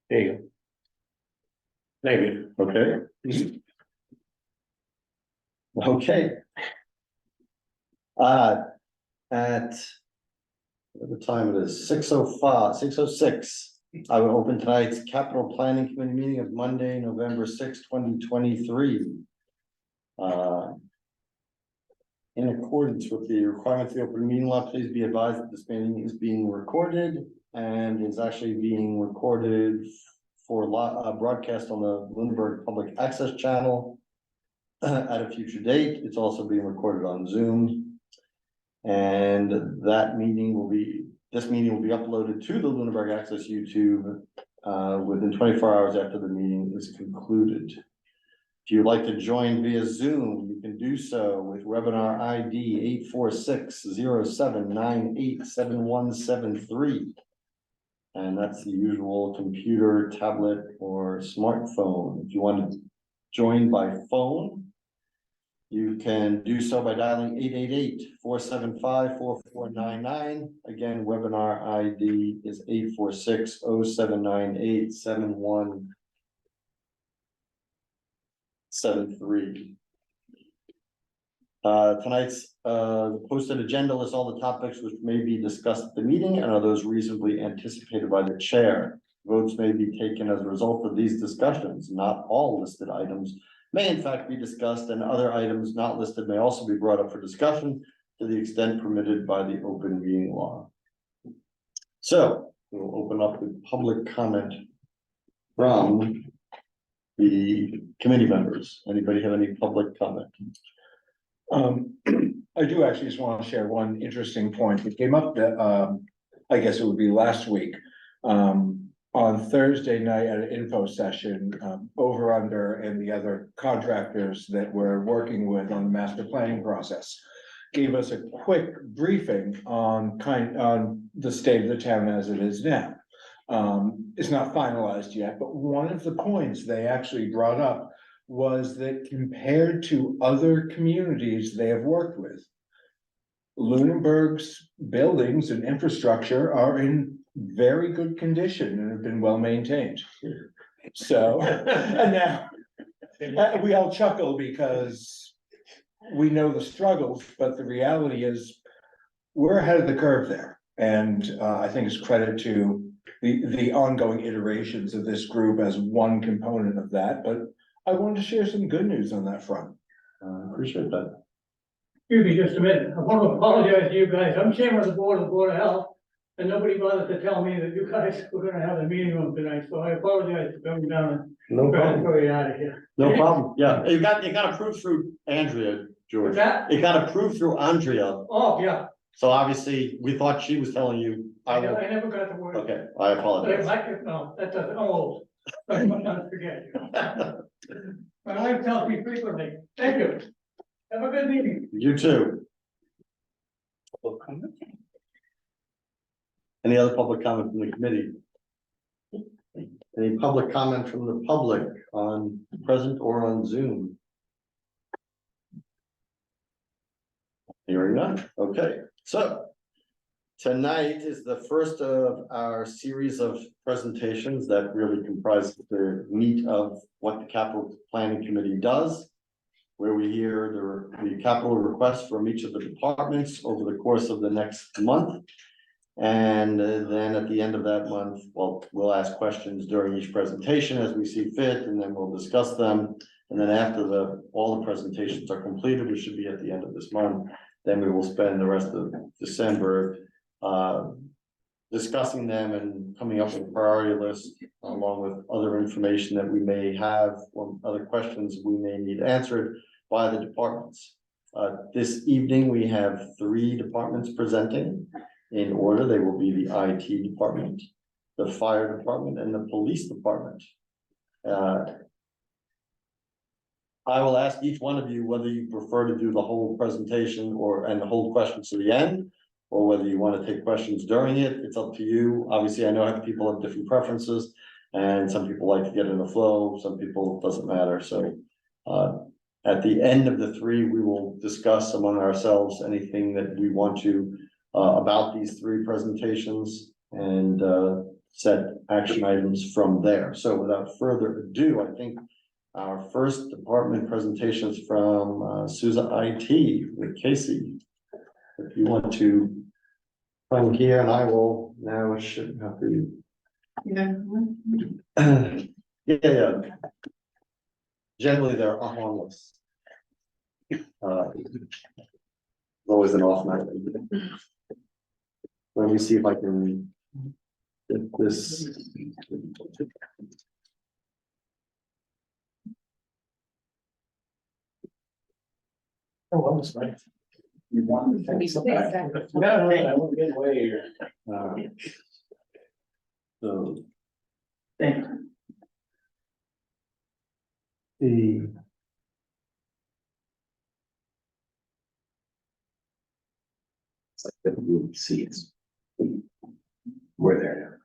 There you go. Thank you. Okay. Okay. At what the time it is, 6:05, 6:06. I will open tonight's capital planning committee meeting of Monday, November 6, 2023. In accordance with the requirements of the open meeting law, please be advised that this meeting is being recorded and is actually being recorded for broadcast on the Bloomberg Public Access Channel at a future date. It's also being recorded on Zoom. And this meeting will be uploaded to the Lunenburg Access YouTube within 24 hours after the meeting is concluded. If you'd like to join via Zoom, you can do so with webinar ID 846-0798-7173. And that's the usual computer, tablet, or smartphone. If you want to join by phone, you can do so by dialing 888-475-4499. Again, webinar ID is 846-0798-7173. Tonight's posted agenda lists all the topics which may be discussed at the meeting and are those reasonably anticipated by the chair. Votes may be taken as a result of these discussions. Not all listed items may in fact be discussed, and other items not listed may also be brought up for discussion to the extent permitted by the open meeting law. So we'll open up with public comment from the committee members. Anybody have any public comment? I do actually just want to share one interesting point that came up that I guess it would be last week. On Thursday night at an info session, Over Under and the other contractors that we're working with on the master planning process gave us a quick briefing on the state of the town as it is now. It's not finalized yet, but one of the points they actually brought up was that compared to other communities they have worked with, Lunenburg's buildings and infrastructure are in very good condition and have been well maintained. So, and now we all chuckle because we know the struggles, but the reality is we're ahead of the curve there. And I think it's credit to the ongoing iterations of this group as one component of that, but I wanted to share some good news on that front. Appreciate that. Excuse me just a minute. I want to apologize to you guys. I'm chairman of the Board of Health, and nobody bothered to tell me that you guys were gonna have a meeting room tonight, so I apologize for coming down and No trying to problem. throw you out of here. No problem. Yeah, it got approved through Andrea, George. What's that? It got approved through Andrea. Oh, yeah. So obviously, we thought she was telling you. I never got the word. Okay, I But it apologize. might, no, that doesn't, I'm old. I must not forget. My wife tells me frequently, thank you. Have a good meeting. You too. Any other public comment from the committee? Any public comment from the public on present or on Zoom? Hearing none. Okay, so tonight is the first of our series of presentations that really comprise the meat of what the capital planning committee does, where we hear the capital requests from each of the departments over the course of the next month. And then at the end of that month, well, we'll ask questions during each presentation as we see fit, and then we'll discuss them. And then after all the presentations are completed, which should be at the end of this month, then we will spend the rest of December discussing them and coming up with a priority list along with other information that we may have or other questions we may need answered by the departments. This evening, we have 3 departments presenting in order. They will be the IT department, the fire department, and the police department. I will ask each one of you whether you prefer to do the whole presentation and hold questions to the end, or whether you want to take questions during it. It's up to you. Obviously, I know people have different preferences, and some people like to get in the flow. Some people, it doesn't matter. So at the end of the 3, we will discuss among ourselves anything that we want to about these 3 presentations and set action items from there. So without further ado, I think our first department presentation is from Sousa IT with Casey. If you want to come here, and I will now should have to. Yeah. Generally, they're up on us. Always an off night. Let me see if I can get this. Oh, that was nice. You want to take some back? No, I won't get away here. So. Thank The. It's like the room seats. We're there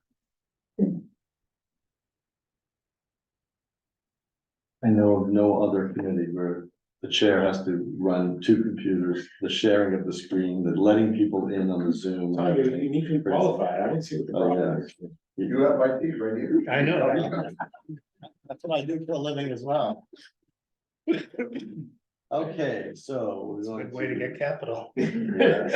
I know of no other community where the chair has to run two computers, the sharing of the screen, the letting people in on the Zoom. now. You're uniquely qualified. I didn't see what the Oh, problem yeah. is. You have my feet right here. I know. That's what I do for a living as well. Okay, so. we're going Good way to get capital. Yeah,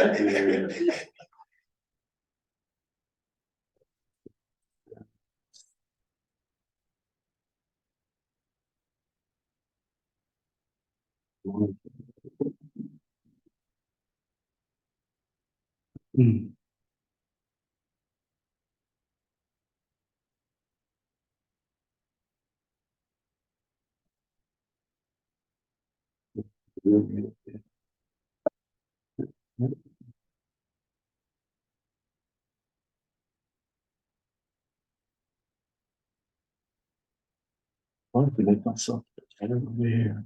I want to make myself better over here.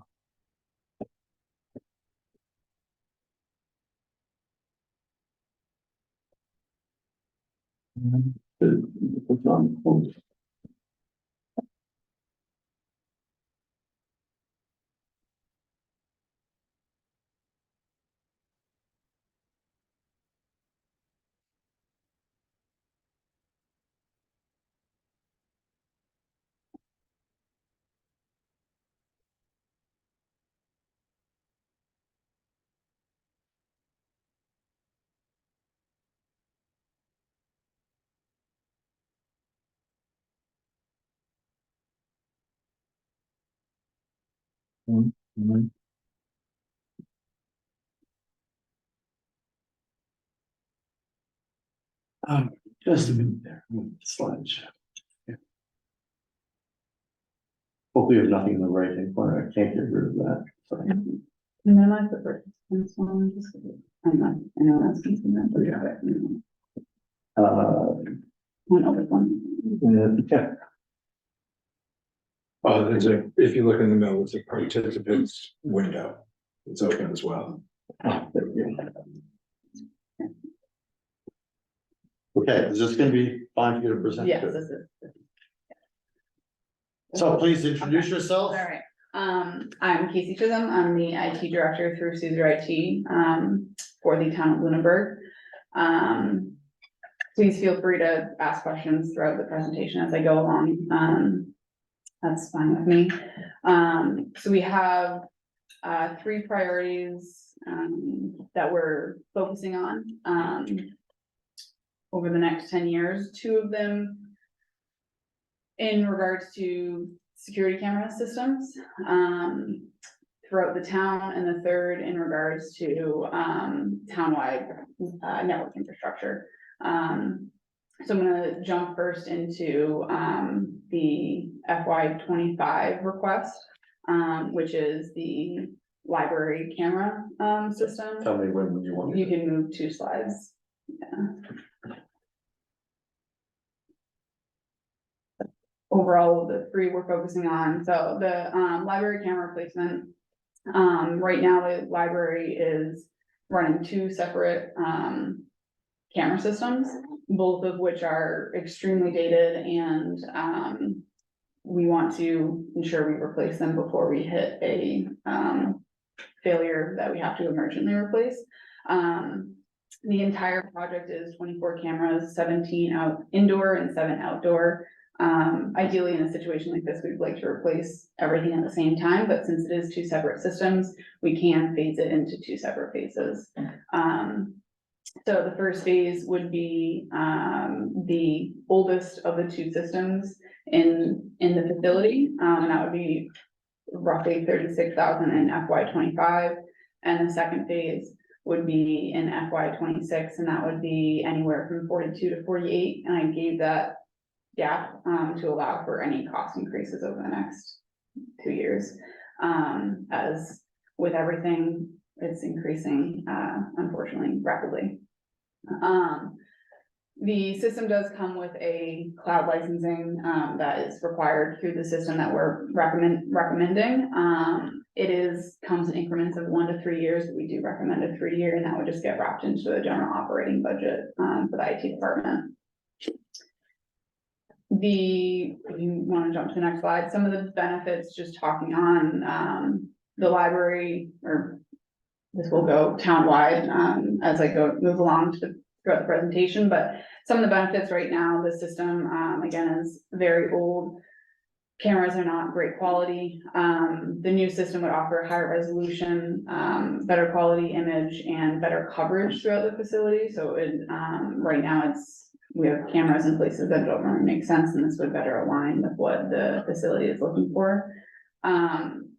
Just a minute there, sludge. Hopefully you have nothing in the right hand corner, I can't get rid of that. Sorry. Minimize the participants one, just, I'm not, I know that's something that, but one other one. Yeah, Oh, there's if you look in the middle, it's a participants window. It's open as well. there we go. Okay, is this gonna be fine for you to present? Yes, this is. So please introduce yourself. All right, I'm Casey Chisholm, I'm the IT director through Suzer IT, for the town of Lunenburg. Please feel free to ask questions throughout the presentation as I go along, that's fine with me. So we have, three priorities, that we're focusing on, over the next 10 years, two of them in regards to security camera systems throughout the town, and the third in regards to townwide network infrastructure. So I'm gonna jump first into the FY25 request, which is the library camera system. Tell me when you want. You can move 2 slides. Yeah. Overall, the 3 we're focusing on, so the library camera replacement. Right now, the library is running 2 separate camera systems, both of which are extremely dated, and we want to ensure we replace them before we hit a failure that we have to emergently replace. The entire project is 24 cameras, 17 out indoor and 7 outdoor. Ideally, in a situation like this, we'd like to replace everything at the same time, but since it is 2 separate systems, we can phase it into 2 separate phases. So the first phase would be, the oldest of the 2 systems in the facility, and that would be roughly 36,000 in FY 25. And the second phase would be in FY 26, and that would be anywhere from 42 to 48, and I gave that gap, to allow for any cost increases over the next 2 years. As with everything, it's increasing, unfortunately, rapidly. The system does come with a cloud licensing, that is required through the system that we're recommending. Comes in increments of 1 to 3 years, but we do recommend a 3-year, and that would just get wrapped into the general operating budget, for the IT department. If you want to jump to the next slide, some of the benefits, just talking on, the library, or this will go townwide, as I move along throughout the presentation, but some of the benefits right now, the system, again, is very old. Cameras are not great quality. The new system would offer higher resolution, better quality image, and better coverage throughout the facility. So right now we have cameras in places that don't really make sense, and this would better align with what the facility is looking for.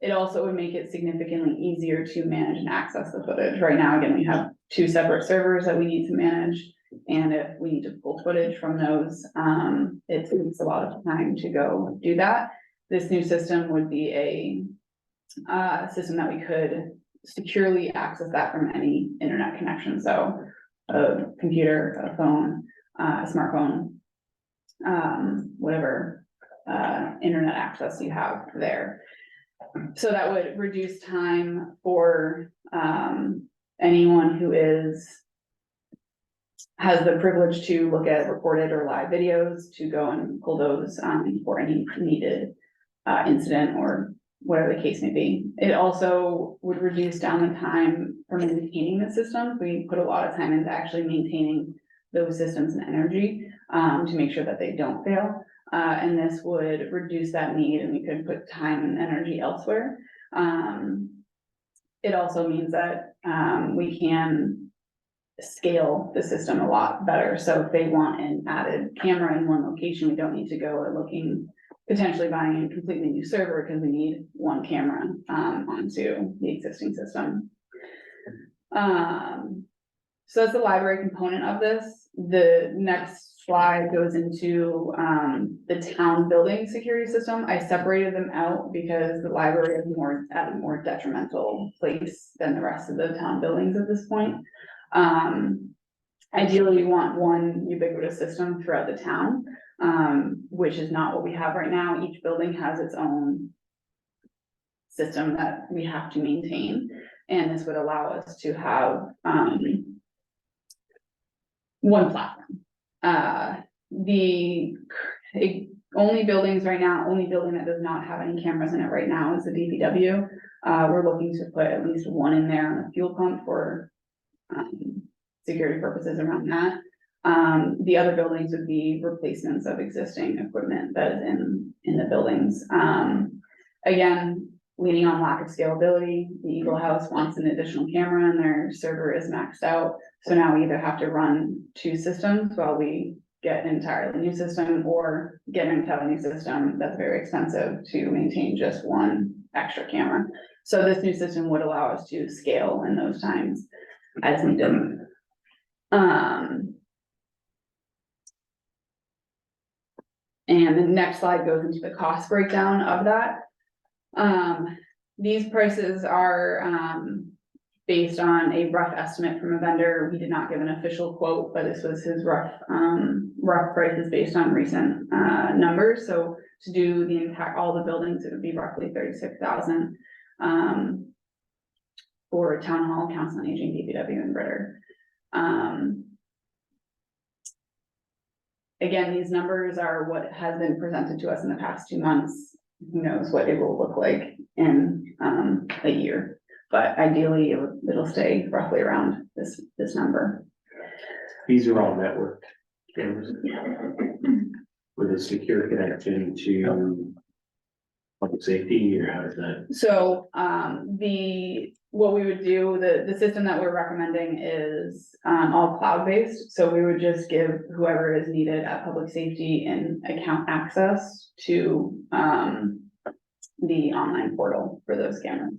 It also would make it significantly easier to manage and access the footage. Right now, again, we have 2 separate servers that we need to manage, and if we need to pull footage from those, it takes a lot of time to go do that. This new system would be a system that we could securely access that from any internet connection. So a computer, a phone, a smartphone, whatever internet access you have there. So that would reduce time for anyone who has the privilege to look at recorded or live videos to go and pull those for any needed incident or whatever the case may be. It also would reduce down the time for maintaining the system. We put a lot of time into actually maintaining those systems and energy to make sure that they don't fail. And this would reduce that need, and we could put time and energy elsewhere. It also means that we can scale the system a lot better. So if they want an added camera in one location, we don't need to go and potentially buying a completely new server, because we need 1 camera onto the existing system. So that's the library component of this. The next slide goes into the town building security system. I separated them out because the library is at a more detrimental place than the rest of the town buildings at this point. Ideally, we want one ubiquitous system throughout the town, which is not what we have right now. Each building has its own system that we have to maintain, and this would allow us to have one platform. The only buildings right now, only building that does not have any cameras in it right now is the DPW. We're looking to put at least 1 in there on a fuel pump for security purposes around that. The other buildings would be replacements of existing equipment that is in the buildings. Again, leaning on lack of scalability, the Eagle House wants an additional camera and their server is maxed out. So now we either have to run 2 systems while we get an entirely new system, or get an entirely new system that's very expensive to maintain just 1 extra camera. So this new system would allow us to scale in those times as needed. And the next slide goes into the cost breakdown of that. These prices are based on a rough estimate from a vendor. We did not give an official quote, but this was his rough prices based on recent numbers. So to do all the buildings, it would be roughly 36,000 for town hall, council on aging, DPW, and Ritter. Again, these numbers are what has been presented to us in the past 2 months. Who knows what it will look like in a year, but ideally it'll stay roughly around this number. These are all network cameras. With a secure connection to public safety, or how does that? So, what we would do, the system that we're recommending is, all cloud-based. So we would just give whoever is needed at public safety and account access to, the online portal for those cameras.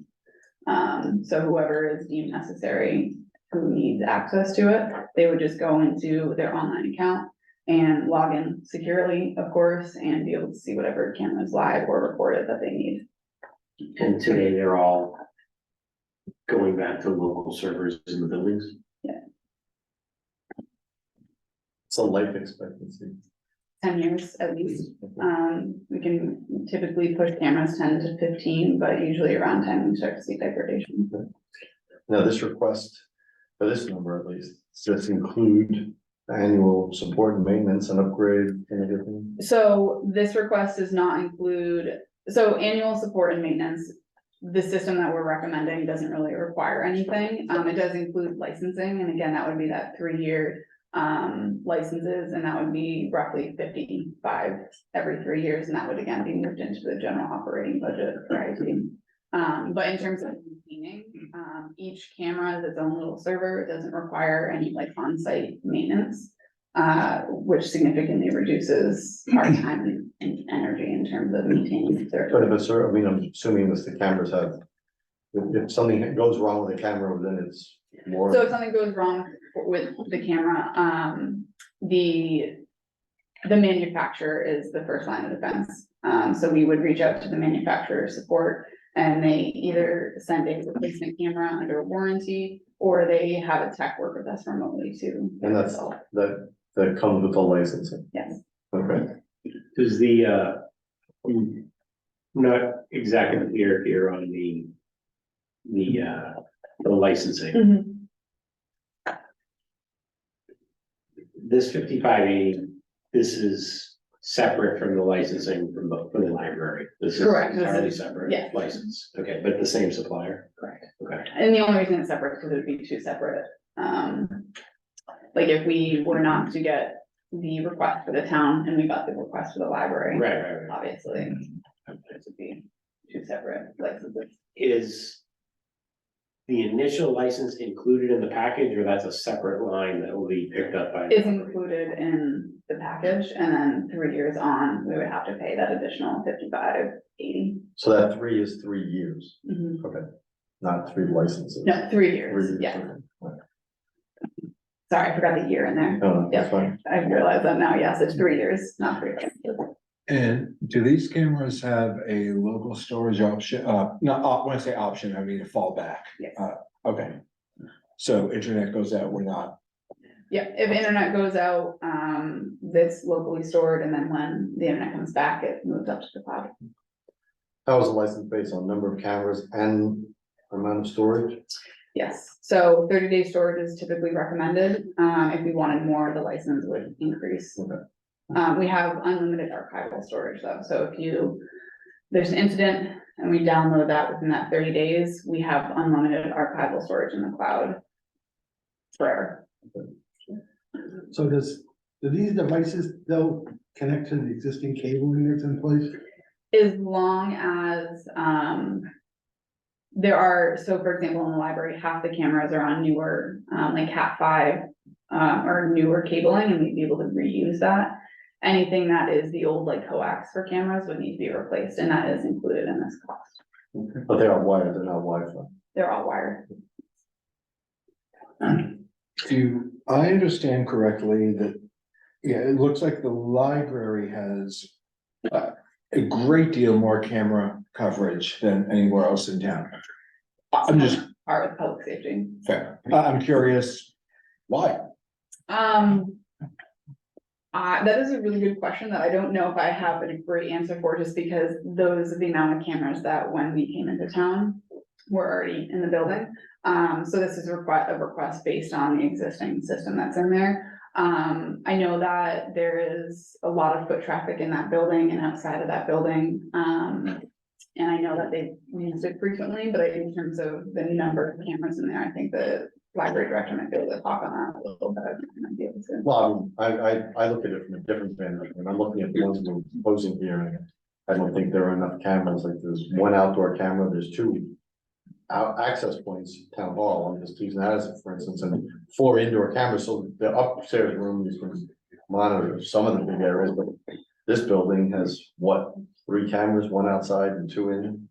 So whoever is deemed necessary, who needs access to it, they would just go into their online account and log in securely, of course, and be able to see whatever cameras live or recorded that they need. And today they're all going back to local servers in the buildings? It's a life expectancy. 10 years at least. We can typically push cameras 10 to 15, but usually around 10, we start to see degradation. Now, this request, for this number at least, does this include annual support and maintenance and upgrade and everything? So this request does not include, so annual support and maintenance, the system that we're recommending doesn't really require anything. It does include licensing, and again, that would be that 3-year licenses, and that would be roughly 55 every 3 years, and that would again be moved into the general operating budget for IT. But in terms of maintaining, each camera has its own little server. It doesn't require any like on-site maintenance, which significantly reduces our time and energy in terms of maintaining the server. But if it's, I mean, I'm assuming that the cameras have, if something goes wrong with the camera, then it's more. So if something goes wrong with the camera, the manufacturer is the first line of defense. So we would reach out to the manufacturer support, and they either send a replacement camera under warranty, or they have a tech work with us remotely too. And that's, that comes with the licensing. Yes. Okay. Does the, not exactly clear here on the licensing. Mhm. This 5580, this is separate from the licensing from the library. This is Correct. entirely separate Yes. license. Okay, but the same supplier. Correct. Okay. And the only reason it's separate is because it would be two separate, like if we were not to get the request for the town and we got the request for the library. Right. Obviously, it would be two separate licenses. Is the initial license included in the package, or that's a separate line that will be picked up by? Is included in the package, and then 3 years on, we would have to pay that additional 55.80. So that 3 is 3 years, Mhm. okay, not 3 licenses. No, 3 3 years, years, yeah. okay. Sorry, I forgot the year in there. No, Yeah. that's fine. I realize that now, yes, it's 3 years, not 3 years. And do these cameras have a local storage option? When I say option, I mean a fallback. Yes. Okay. So internet goes out, we're not, Yeah, if internet goes out, that's locally stored, and then when the internet comes back, it moves up to the cloud. How is the license based on number of cameras and amount of storage? Yes, so 30-day storage is typically recommended. If we wanted more, the license would increase. Okay. We have unlimited archival storage though, so if there's an incident and we download that within that 30 days, we have unlimited archival storage in the cloud forever. So do these devices though connect to the existing cabling that's in place? As long as, there are, so for example, in the library, half the cameras are on newer, like Cat5, or newer cabling, and we'd be able to reuse that. Anything that is the old like coax for cameras would need to be replaced, and that is included in this cost. But they are wired, they're not Wi-Fi. They're all wired. do I understand correctly that, yeah, it looks like the library has a great deal more camera coverage than anywhere else in town. I'm just Part of public safety. fair. I'm curious, why? That is a really good question that I don't know if I have a great answer for, just because those are the amount of cameras that when we came into town were already in the building. So this is a request based on the existing system that's in there. I know that there is a lot of foot traffic in that building and outside of that building. And I know that they used it frequently, but in terms of the number of cameras in there, I think that library director might be able to talk on that a little bit. I might be able to. Well, I look at it from a different vantage, and I'm looking at the ones we're proposing here, and I don't think there are enough cameras, like there's one outdoor camera, there's two access points, town hall, I'm just using that as, for instance, and 4 indoor cameras, so the upstairs room, you can monitor some of the big areas, but this building has, what, 3 cameras, 1 outside and 2 in?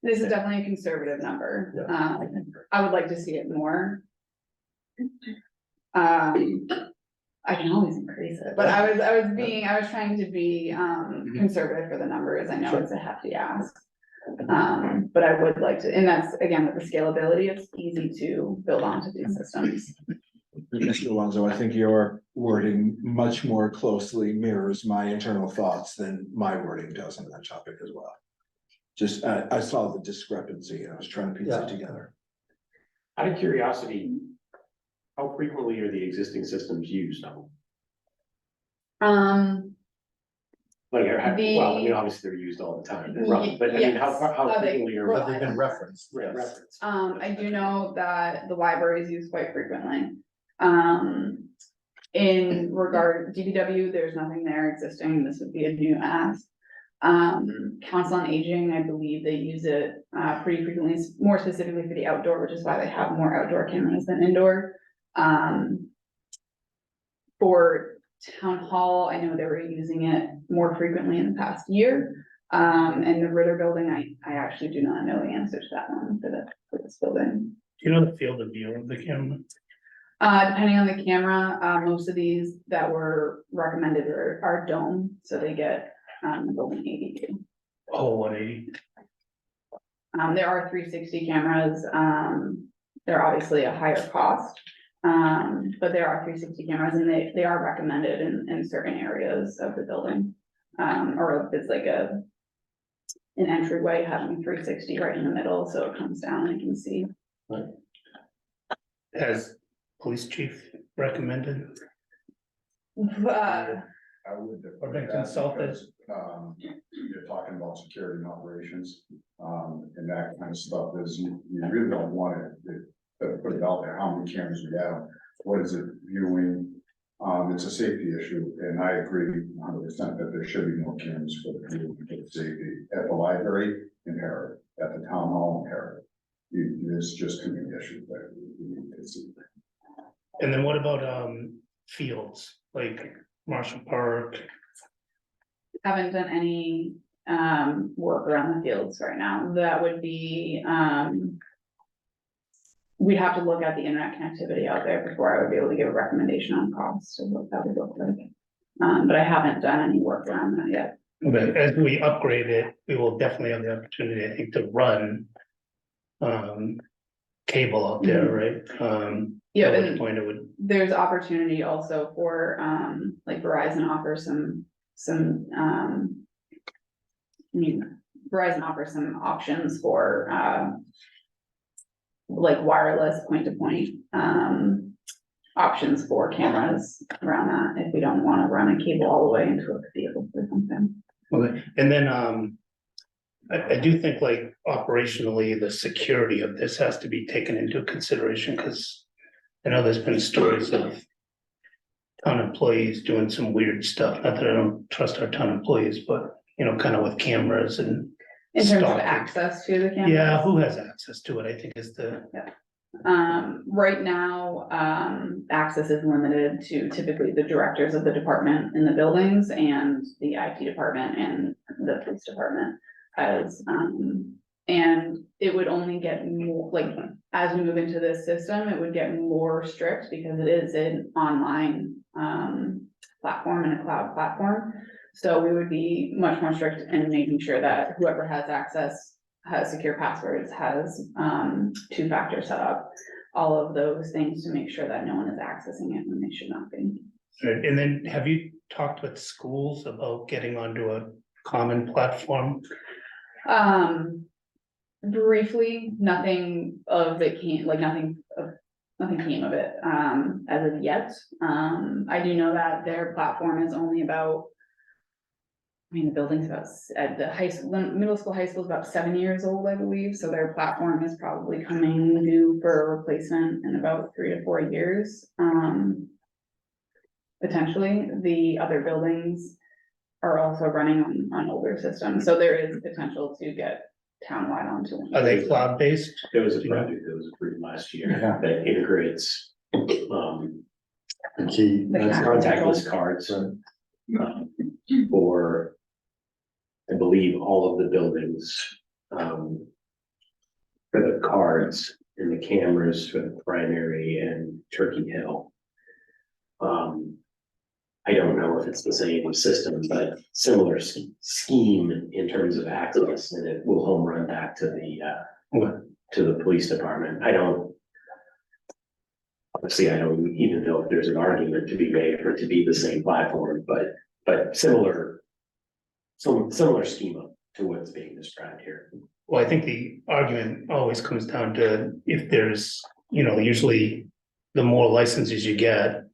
This is definitely a conservative number. Yeah. I would like to see it more. I can always increase it, but I was trying to be, conservative for the numbers. I know Sure. it's a hefty ask. But I would like to, and that's, again, with the scalability, it's easy to build onto these systems. Mr. Alonso, I think your wording much more closely mirrors my internal thoughts than my wording does on that topic as well. Just, I saw the discrepancy and I was trying to piece Yeah. it together. Out of curiosity, how frequently are the existing systems used? Like, well, I mean, obviously they're used all the time, they're run, but I mean, how Are they- frequently are Have they been referenced? they Yes. referenced? I do know that the library is used quite frequently. In regard, DPW, there's nothing there existing, this would be a new ask. Council on Aging, I believe they use it, pretty frequently, more specifically for the outdoor, which is why they have more outdoor cameras than indoor. For town hall, I know they were using it more frequently in the past year. And the Ritter building, I actually do not know the answer to that one for this building. Do you know the field of view of the camera? Depending on the camera, most of these that were recommended are dome, so they get, building 82. Oh, 180. There are 360 cameras, they're obviously a higher cost. But there are 360 cameras and they are recommended in certain areas of the building. Or if it's like an entryway having 360 right in the middle, so it comes down and you can see. Has police chief recommended? I would. Or been consulted. You're talking about security and operations, and that kind of stuff is, you really don't want to put it out there, how many cameras we have, what is it viewing? It's a safety issue, and I agree 100% that there should be more cameras for the community, for the safety, at the library in Harrod, at the town hall in Harrod. There's just too many issues there. And then what about fields like Marshall Park? Haven't done any work around the fields right now. That would be we'd have to look at the internet connectivity out there before I would be able to give a recommendation on cost of what that would look like. But I haven't done any work around that yet. But as we upgrade it, we will definitely have the opportunity, I think, to run cable out there, right? Yeah, At which and point it would, there's opportunity also for like Verizon offers some Verizon offers some options for like wireless point-to-point options for cameras around that, if we don't want to run a cable all the way into a field or something. okay, and then I do think like operationally, the security of this has to be taken into consideration, because I know there's been stories of town employees doing some weird stuff, not that I don't trust our town employees, but you know, kind of with cameras and In terms of stalking. access to the cameras. Yeah, who has access to it, I think is the, Right now, access is limited to typically the directors of the department in the buildings and the IT department and the police department. And it would only get more, like, as we move into this system, it would get more strict because it is an online platform and a cloud platform. So we would be much more strict in making sure that whoever has access has secure passwords, has two-factor setup, all of those things to make sure that no one is accessing it when they should not be. and then have you talked with schools about getting onto a common platform? Briefly, nothing of it came, like nothing came of it, as of yet. I do know that their platform is only about mean, the building's about, at the high school, the middle school, high school is about 7 years old, I believe, so their platform is probably coming due for a replacement in about 3 to 4 years. Potentially, the other buildings are also running on older systems, so there is potential to get townwide onto one. Are they cloud-based? There was a project that was approved last year Yeah. that integrates, The key. The that's- contactless cards. For, I believe, all of the buildings, for the cards and the cameras for the primary and Turkey Hill. I don't know if it's the same system, but similar scheme in terms of access, and it will home run back to the police department. Obviously, I don't even know if there's an argument to be made for it to be the same platform, but similar schema to what's being described here. Well, I think the argument always comes down to if there's, usually the more licenses you get,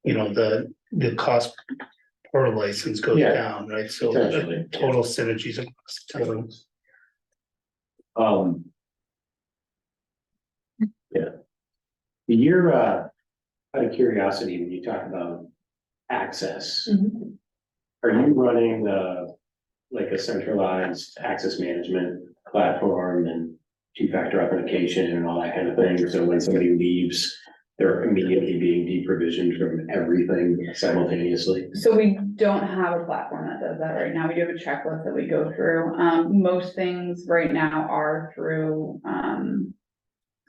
the cost per license goes Yeah, down, right? So potentially, yeah. total synergies across the town. Yeah. You're, out of curiosity, when you talk about access, Mhm. are you running, like a centralized access management platform and two-factor authentication and all that kind of thing? So when somebody leaves, they're immediately being deprovisioned from everything simultaneously? So we don't have a platform that does that right now. We do have a checklist that we go through. Most things right now are through,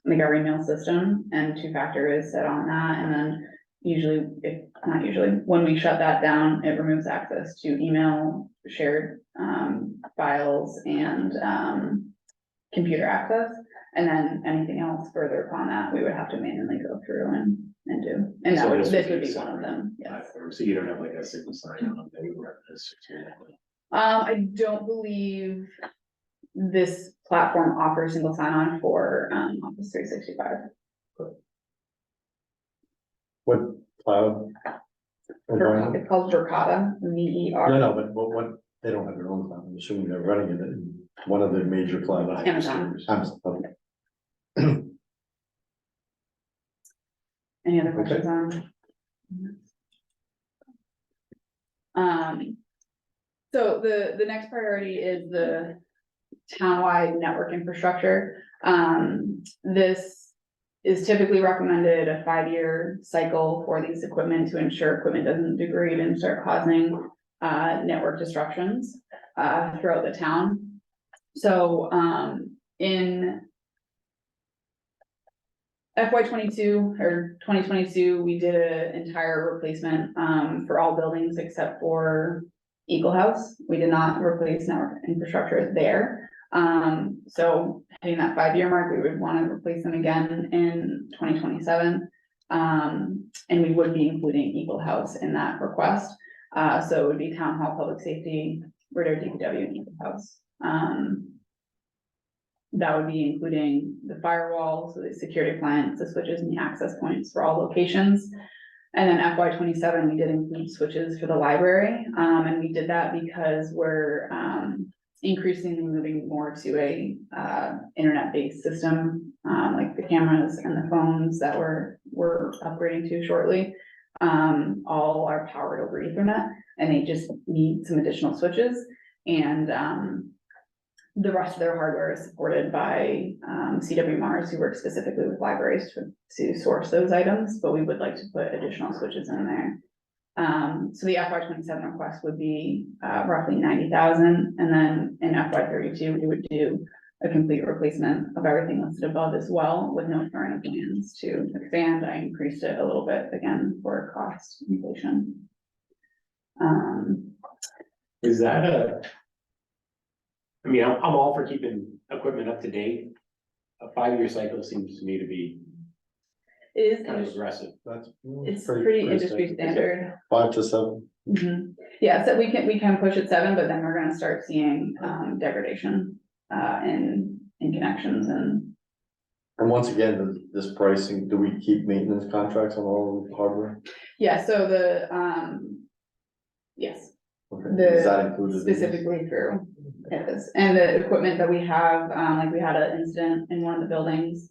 like our email system, and two-factor is set on that. And then usually, if not usually, when we shut that down, it removes access to email, shared, files and, computer access. And then anything else further upon that, we would have to manually go through and do. And So this would be one of them, yes. Platform, so you don't have like a single sign-on anywhere in this. I don't believe this platform offers single sign-on for, Office 365. What cloud? environment? It's called Verkada, VER. No, but what, they don't have their own cloud, I'm assuming they're running it in one of the major cloud. Amazon. Amazon, okay. Any other questions on? So the next priority is the townwide network infrastructure. This is typically recommended a 5-year cycle for these equipment to ensure equipment doesn't degrade and start causing network disruptions throughout the town. So in FY22 or 2022, we did an entire replacement for all buildings except for Eagle House. We did not replace network infrastructure there. So hitting that 5-year mark, we would want to replace them again in 2027. And we would be including Eagle House in that request. So it would be Town Hall, Public Safety, Ritter, DPW, and Eagle House. That would be including the firewalls, so the security appliance, the switches and the access points for all locations. And then FY27, we did include switches for the library. And we did that because we're increasingly moving more to a internet-based system, like the cameras and the phones that we're upgrading to shortly. All are powered over Ethernet, and they just need some additional switches. And the rest of their hardware is supported by CW Mars, who work specifically with libraries to source those items, but we would like to put additional switches in there. So the FY27 request would be roughly 90,000, and then in FY32, we would do a complete replacement of everything listed above as well, with no current plans to expand. I increased it a little bit again for cost inflation. Is that I mean, I'm all for keeping equipment up to date. A 5-year cycle seems to me to be It is, kind of aggressive. That's. it's pretty industry standard. 5 to 7. Mhm. Yeah, so we can push at 7, but then we're gonna start seeing degradation in connections and. And once again, this pricing, do we keep maintenance contracts on all the hardware? Yeah, so the yes, Okay. Is that included? in this? Specifically through his, and the equipment that we have, like we had an incident in one of the buildings.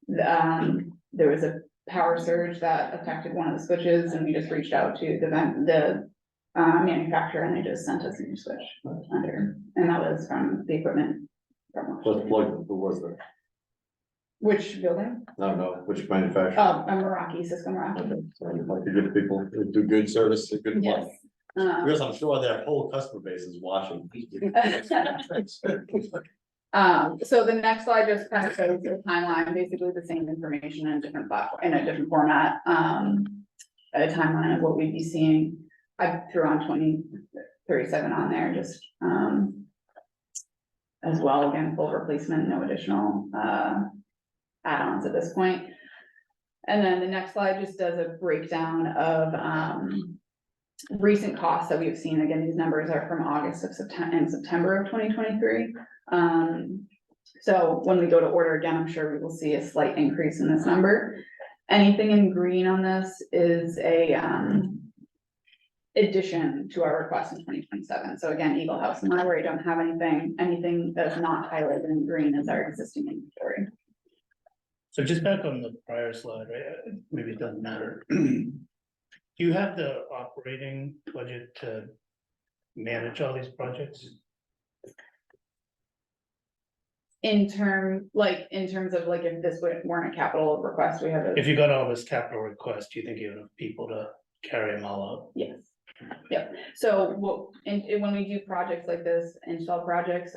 There was a power surge that affected one of the switches, and we just reached out to the manufacturer, and they just sent us a new switch under, and that was from the equipment. What plug, who was that? Which building? No, which manufacturer? A Meraki, Cisco Meraki. Okay, so like the good people, who do good service, a good Yes. one. Because I'm sure their whole customer base is watching. So the next slide just kind of shows the timeline, basically the same information in a different platform, in a different format. A timeline of what we'd be seeing. I threw on 2037 on there, just, as well, again, full replacement, no additional, add-ons at this point. And then the next slide just does a breakdown of, recent costs that we've seen. Again, these numbers are from August of September of 2023. So when we go to order again, I'm sure we will see a slight increase in this number. Anything in green on this is a, addition to our request in 2027. So again, Eagle House and Library don't have anything that's not highlighted in green is our existing inventory. So just back on the prior slide, right, maybe it doesn't matter. Do you have the operating budget to manage all these projects? In terms of like, if this weren't a capital request, we have If you got all this capital request, do you think you have enough people to carry them all out? yes. Yep, so when we do projects like this, install projects,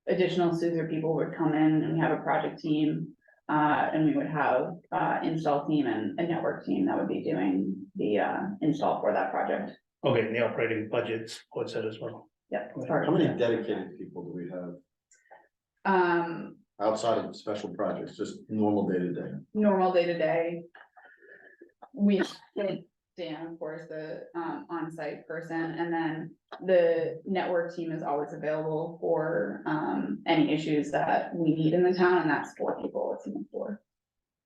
additional SUSER people would come in and we have a project team. And we would have install team and a network team that would be doing the install for that project. Okay, and the operating budget supports that as well. Yeah. How many dedicated people do we have outside of special projects, just normal day to day? Normal day to day. We did Dan, of course, the on-site person, and then the network team is always available for any issues that we need in the town, and that's 4 people, it's even 4.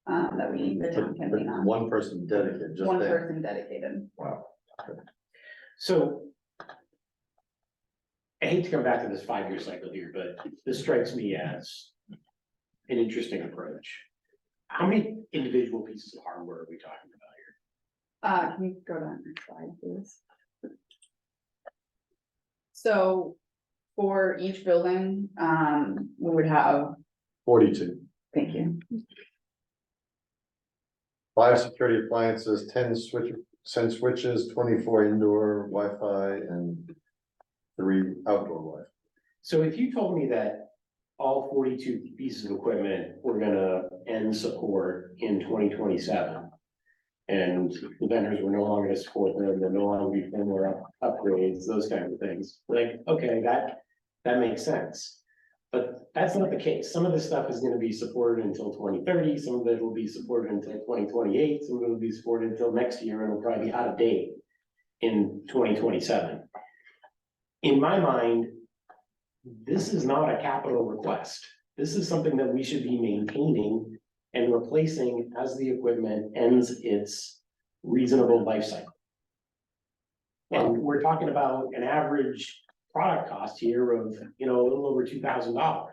That the town can lean on. One person dedicated, just One that. person dedicated. Wow. So. I hate to come back to this 5-year cycle here, but this strikes me as an interesting approach. How many individual pieces of hardware are we talking about here? Can you go to that next slide, please? So for each building, we would have, 42. thank you, 5 security appliances, 10 switches, 24 indoor Wi-Fi, and 3 outdoor Wi-Fi. So if you told me that all 42 pieces of equipment were gonna end support in 2027. And the vendors were no longer to support them, they're no longer be firmware upgrades, those kinds of things, like, okay, that makes sense. But that's not the case. Some of this stuff is gonna be supported until 2030, some of it will be supported until 2028, some of it will be supported until next year, and it'll probably be out of date in 2027. In my mind, this is not a capital request. This is something that we should be maintaining and replacing as the equipment ends its reasonable life cycle. And we're talking about an average product cost here of, a little over $2,000.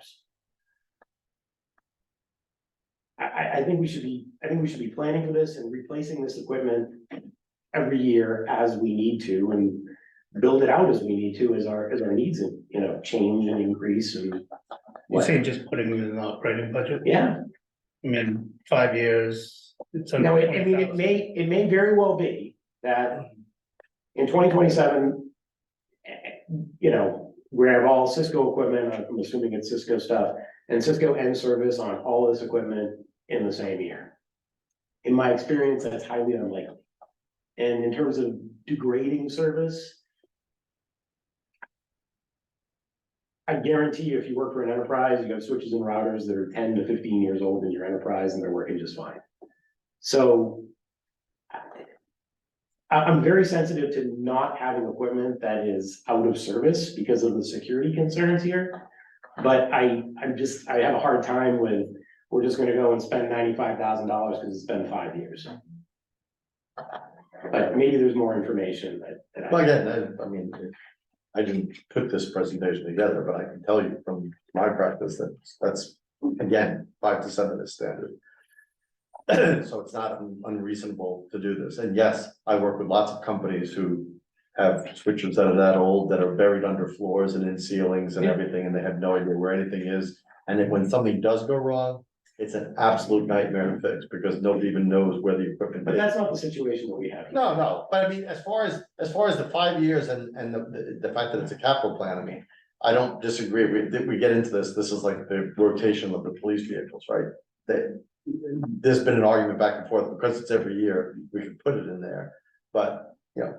I think we should be planning for this and replacing this equipment every year as we need to, and build it out as we need to, as our needs, change and increase and. You saying just putting it in the operating budget? Yeah, I mean, 5 years. It's under now, it 20,000. may very well be that in 2027. We have all Cisco equipment, I'm assuming it's Cisco stuff, and Cisco end service on all this equipment in the same year. In my experience, that's highly unlikely. And in terms of degrading service, I guarantee you, if you work for an enterprise, you have switches and routers that are 10 to 15 years old in your enterprise and they're working just fine. So I'm very sensitive to not having equipment that is out of service because of the security concerns here. But I have a hard time with, we're just gonna go and spend $95,000 because it's been 5 years. But maybe there's more information that Well, again, I mean, I didn't put this presentation together, but I can tell you from my practice that that's, again, 5% is standard. So it's not unreasonable to do this. And yes, I work with lots of companies who have switches that are that old, that are buried under floors and in ceilings and everything, and they have no idea where anything is. And then when something does go wrong, it's an absolute nightmare to fix because nobody even knows where the equipment But is. that's not the situation that we have. No, but I mean, as far as the 5 years and the fact that it's a capital plan, I mean, I don't disagree. We get into this is like the rotation of the police vehicles, right? There's been an argument back and forth because it's every year, we can put it in there, but, you know,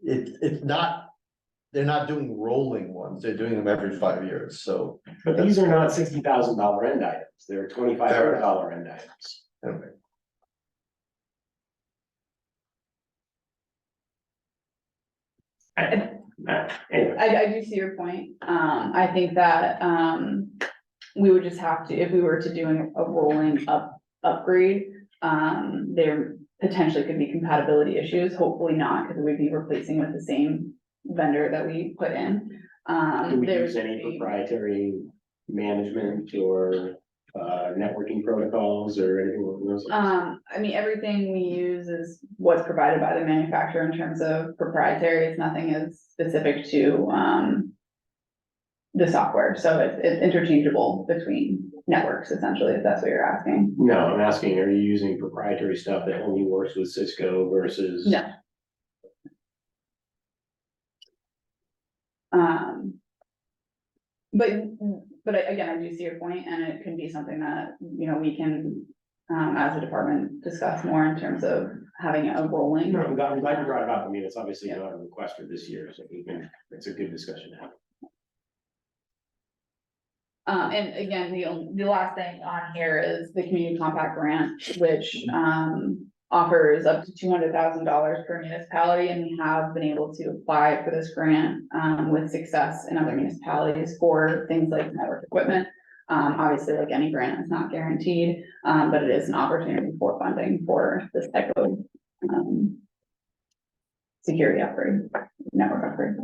it's not. They're not doing rolling ones, they're doing them every 5 years, so. But these are not $60,000 end items, they're $2,500 end items. Anyway. Anyway, I do see your point. I think that, we would just have to, if we were to do a rolling upgrade, there potentially could be compatibility issues, hopefully not, because we'd be replacing with the same vendor that we put in. do we there use would any be- proprietary management or networking protocols or anything along those lines? I mean, everything we use is what's provided by the manufacturer in terms of proprietary, it's nothing is specific to, the software, so it's interchangeable between networks essentially, if that's what you're asking. No, I'm asking, are you using proprietary stuff that only works with Cisco versus? No. But again, I do see your point, and it can be something that, you know, we can, as a department, discuss more in terms of having a rolling. No, I'm glad you brought it up. I mean, it's obviously not a request for this year, so it's a good discussion to have. And again, the last thing on here is the community compact grant, which, offers up to $200,000 per municipality, and we have been able to apply for this grant, with success in other municipalities for things like network equipment. Obviously, like any grant, it's not guaranteed, but it is an opportunity for funding for this type of, security upgrade, network upgrade.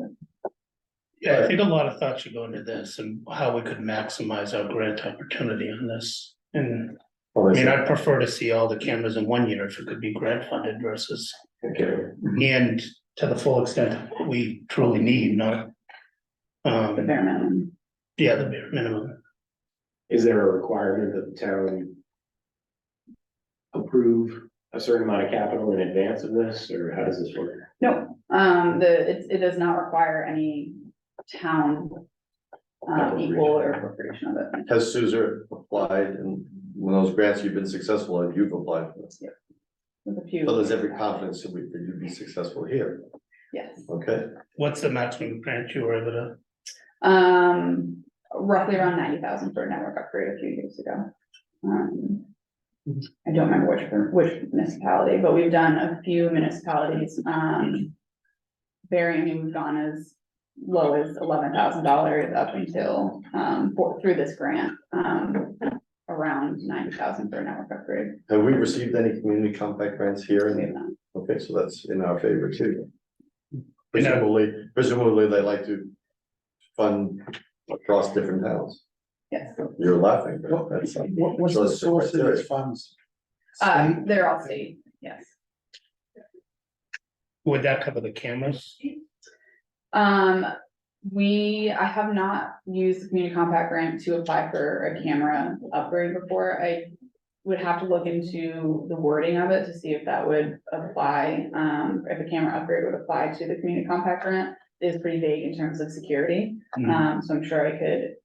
Yeah, I think a lot of thought should go into this and how we could maximize our grant opportunity on this. And Well, I they mean, said- I'd prefer to see all the cameras in 1 year if it could be grant funded versus, Okay. and to the full extent we truly need, not. The bare minimum. Yeah, the bare minimum. Is there a requirement that the town approve a certain amount of capital in advance of this, or how does this work? No, it does not require any town, equal or appropriation of it. Has Suzer applied and when those grants you've been successful in, you've applied for this? With a few. So there's every confidence that you'd be successful here, Yes, okay? What's the maximum grant you were able to? roughly around 90,000 for a network upgrade a few years ago. I don't remember which municipality, but we've done a few municipalities, varying, I mean, we've gone as low as $11,000 up until, through this grant, around 90,000 for a network upgrade. Have we received any community compact grants here? We have not. Okay, so that's in our favor too. Presumably they like to fund across different towns. Yes, You're laughing. but that's, What's the shows source of criteria. these funds? State? they're all state, yes. Would that cover the cameras? I have not used the community compact grant to apply for a camera upgrade before. I would have to look into the wording of it to see if that would apply, if a camera upgrade would apply to the community compact grant. It is pretty vague in terms of security, so I'm sure I could,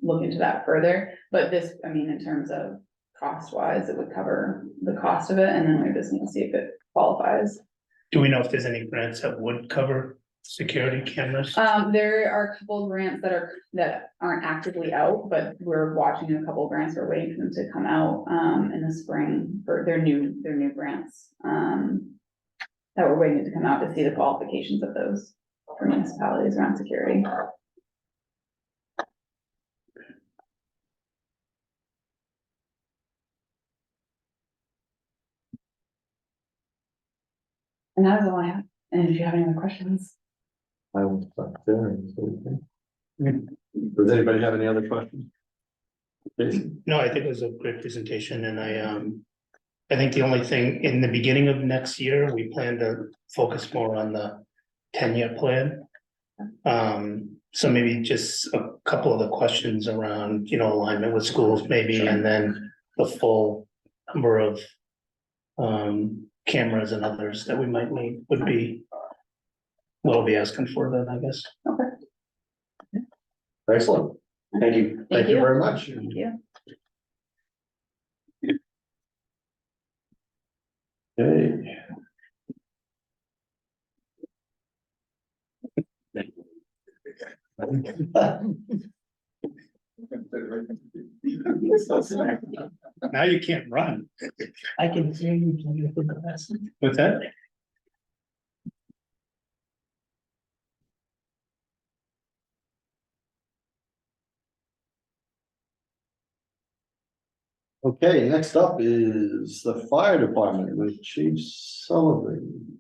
look into that further. But this, I mean, in terms of cost wise, it would cover the cost of it, and then we just need to see if it qualifies. Do we know if there's any grants that would cover security cameras? There are a couple of grants that aren't actively out, but we're watching a couple of grants. We're waiting for them to come out, in the spring for their new grants. That we're waiting to come out to see the qualifications of those for municipalities around security. And that is all I have. And if you have any other questions. I will stop there. Does anybody have any other questions? Jason? No, I think it was a great presentation and I think the only thing in the beginning of next year, we plan to focus more on the 10-year plan. So maybe just a couple of the questions around, you know, alignment with schools maybe, and then the full number of cameras and others that we might need would be what I'll be asking for then, I guess. Excellent. Thank you. Thank you very much. Thank you. Okay. Now you can't run. I can hear you. What's that? Okay, next up is the fire department with Chief Sullivan.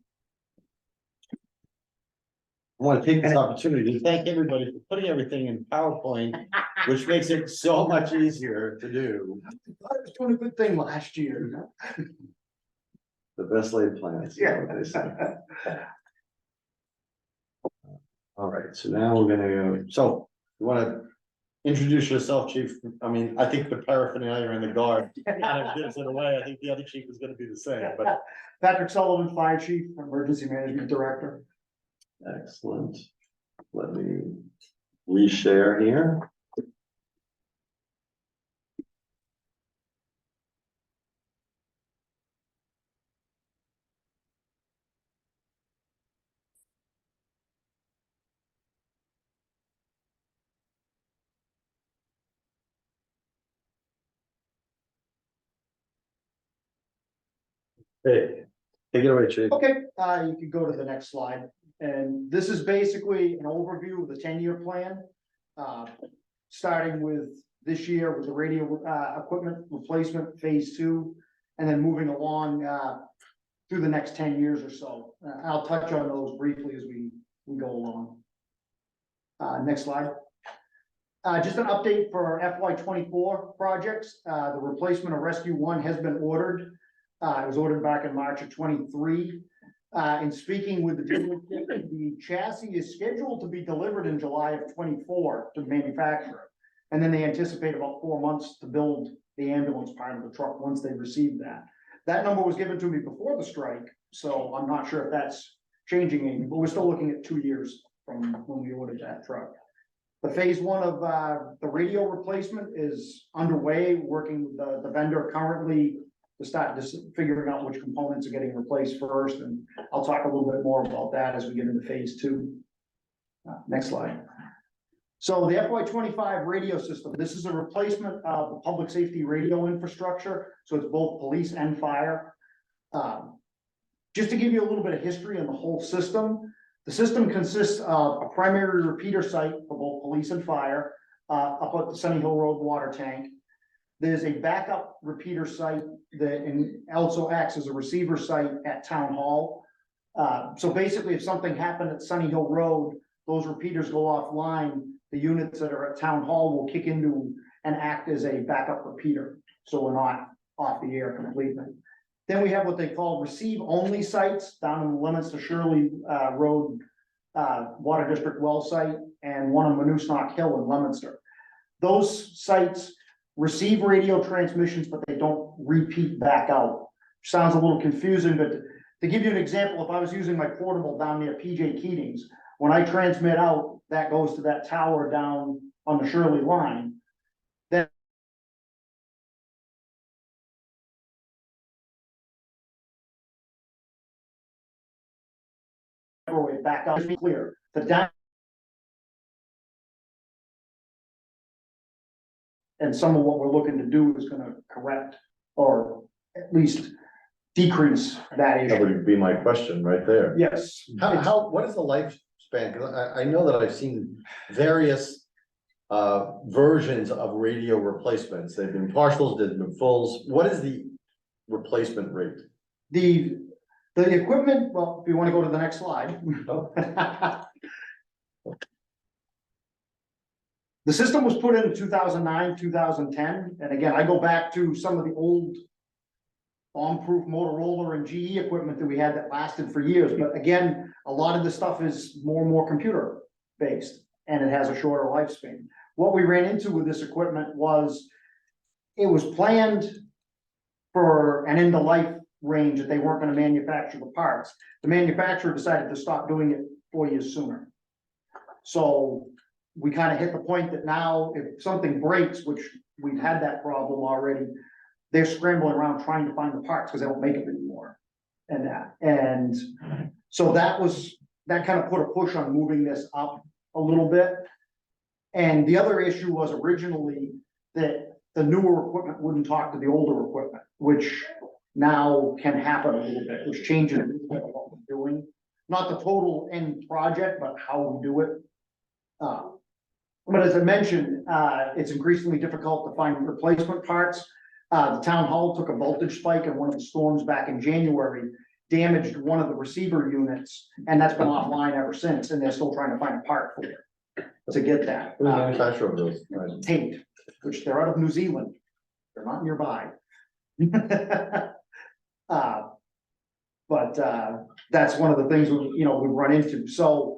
I want to take this opportunity to thank everybody for putting everything in PowerPoint, which makes it so much easier to do. I was doing a good thing last year. The best laid plans. you know what they say. All right, so now we're gonna go, so you wanna introduce yourself, chief? I mean, I think the paraphernalia and the guard kind of gives it away. I think the other chief is gonna be the same, but Patrick Sullivan, Fire Chief, Emergency Management Director. excellent. Let me reshare here. Hey, take it away, chief. Okay, you can go to the next slide. And this is basically an overview of the 10-year plan. Starting with this year with the radio equipment replacement phase 2, and then moving along through the next 10 years or so. I'll touch on those briefly as we go along. Next slide. Just an update for our FY24 projects. The replacement of Rescue 1 has been ordered. It was ordered back in March of 23. And speaking with the dealership, the chassis is scheduled to be delivered in July of 24 to the manufacturer. And then they anticipate about 4 months to build the ambulance part of the truck once they receive that. That number was given to me before the strike, so I'm not sure if that's changing anything, but we're still looking at 2 years from when we ordered that truck. The phase 1 of the radio replacement is underway, working with the vendor currently to start just figuring out which components are getting replaced first, and I'll talk a little bit more about that as we get into phase 2. Next slide. So the FY25 radio system, this is a replacement of the public safety radio infrastructure, so it's both police and fire. Just to give you a little bit of history on the whole system, the system consists of a primary repeater site for both police and fire up at the Sunny Hill Road water tank. There's a backup repeater site that also acts as a receiver site at Town Hall. So basically, if something happened at Sunny Hill Road, those repeaters go offline, the units that are at Town Hall will kick into and act as a backup repeater. So we're not off the air completely. Then we have what they call receive-only sites down in the Leominster Shirley Road Water District well site, and one on Manusnock Hill in Leominster. Those sites receive radio transmissions, but they don't repeat back out. Sounds a little confusing, but to give you an example, if I was using my portable down near PJ Keating's, when I transmit out, that goes to that tower down on the Shirley line. Then back out, to be clear, the down. And some of what we're looking to do is gonna correct or at least decrease that That issue. would be my question right there. Yes. What is the lifespan? Because I know that I've seen various versions of radio replacements. They've been partials, they've been fulls. What is the replacement rate? The The equipment, well, if you wanna go to the next slide. The system was put in 2009, 2010, and again, I go back to some of the old bomb-proof Motorola and GE equipment that we had that lasted for years, but again, a lot of the stuff is more and more computer-based, and it has a shorter lifespan. What we ran into with this equipment was, it was planned for an end-of-life range that they weren't gonna manufacture the parts. The manufacturer decided to stop doing it 4 years sooner. So we kind of hit the point that now if something breaks, which we've had that problem already, they're scrambling around trying to find the parts because they don't make them anymore. And so that kind of put a push on moving this up a little bit. And the other issue was originally that the newer equipment wouldn't talk to the older equipment, which now can happen a little bit, which changes a little bit what we're doing. Not the total end project, but how we do it. But as I mentioned, it's increasingly difficult to find replacement parts. The town hall took a voltage spike in one of the storms back in January, damaged one of the receiver units, and that's been offline ever since, and they're still trying to find a part for it to get that. Who's the manufacturer of those? Tate, which they're out of New Zealand. They're not nearby. But that's one of the things we run into. So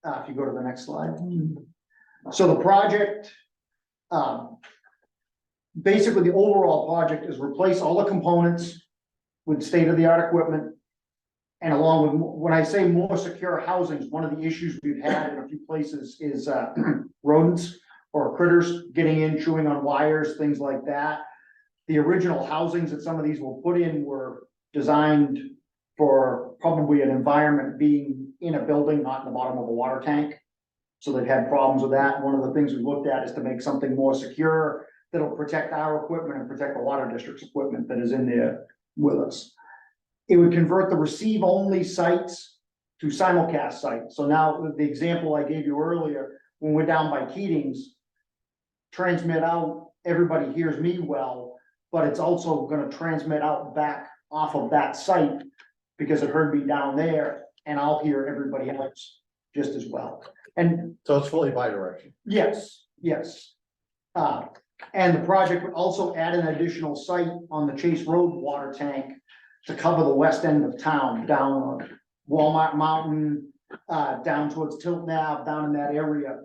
if you go to the next slide. So the project, basically the overall project is replace all the components with state-of-the-art equipment. And along with, when I say more secure housings, one of the issues we've had in a few places is rodents or critters getting in, chewing on wires, things like that. The original housings that some of these were put in were designed for probably an environment being in a building, not in the bottom of a water tank. So they've had problems with that. One of the things we looked at is to make something more secure that'll protect our equipment and protect the water district's equipment that is in there with us. It would convert the receive-only sites to simulcast sites. So now the example I gave you earlier, when we're down by Keating's, transmit out, everybody hears me well, but it's also gonna transmit out back off of that site because it heard me down there, and I'll hear everybody else just as well. And So it's fully bi-directional. yes, yes. And the project would also add an additional site on the Chase Road water tank to cover the west end of town, down on Walmart Mountain, down towards Tilton Ave, down in that area.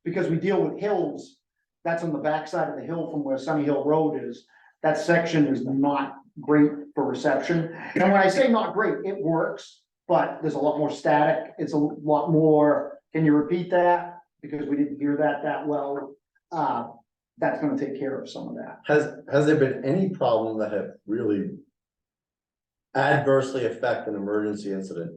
Because we deal with hills, that's on the backside of the hill from where Sunny Hill Road is. That section is not great for reception. And when I say not great, it works, but there's a lot more static. It's a lot more, can you repeat that? Because we didn't hear that well. That's gonna take care of some of that. Has there been any problem that have really adversely affect an emergency incident?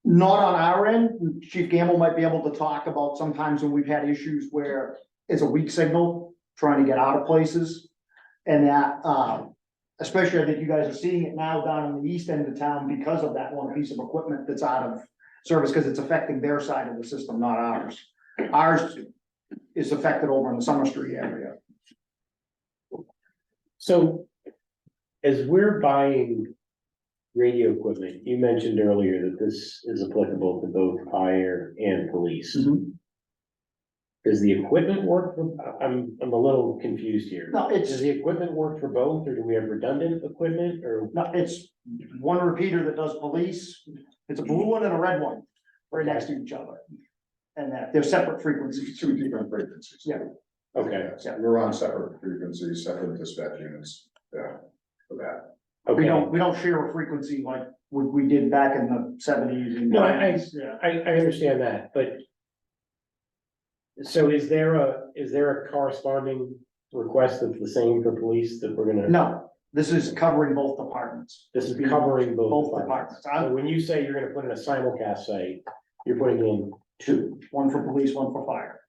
Not on our end. Chief Gamble might be able to talk about sometimes when we've had issues where it's a weak signal, trying to get out of places. And that, especially I think you guys are seeing it now down in the east end of town because of that one piece of equipment that's out of service, because it's affecting their side of the system, not ours. Ours is affected over in the Summer Street area. So as we're buying radio equipment, you mentioned earlier that this is applicable to both fire and police. Does the equipment work for, I'm a little confused here. No, Does the equipment work for both, or do we have redundant equipment, or? No, it's one repeater that does police. It's a blue one and a red one, right next to each other. And that they're separate frequencies. Two different frequencies. Yeah. Okay, Yeah, we're on separate frequencies, separate dispatch units, for that. We okay. don't share a frequency like we did back in the 70s and No, 90s. Yeah. I understand that, but. So is there a corresponding request that's the same for police that we're gonna? No, this is covering both departments. This is covering both Both departments. departments. So when you say you're gonna put in a simulcast site, you're putting in two. One for police, one for fire.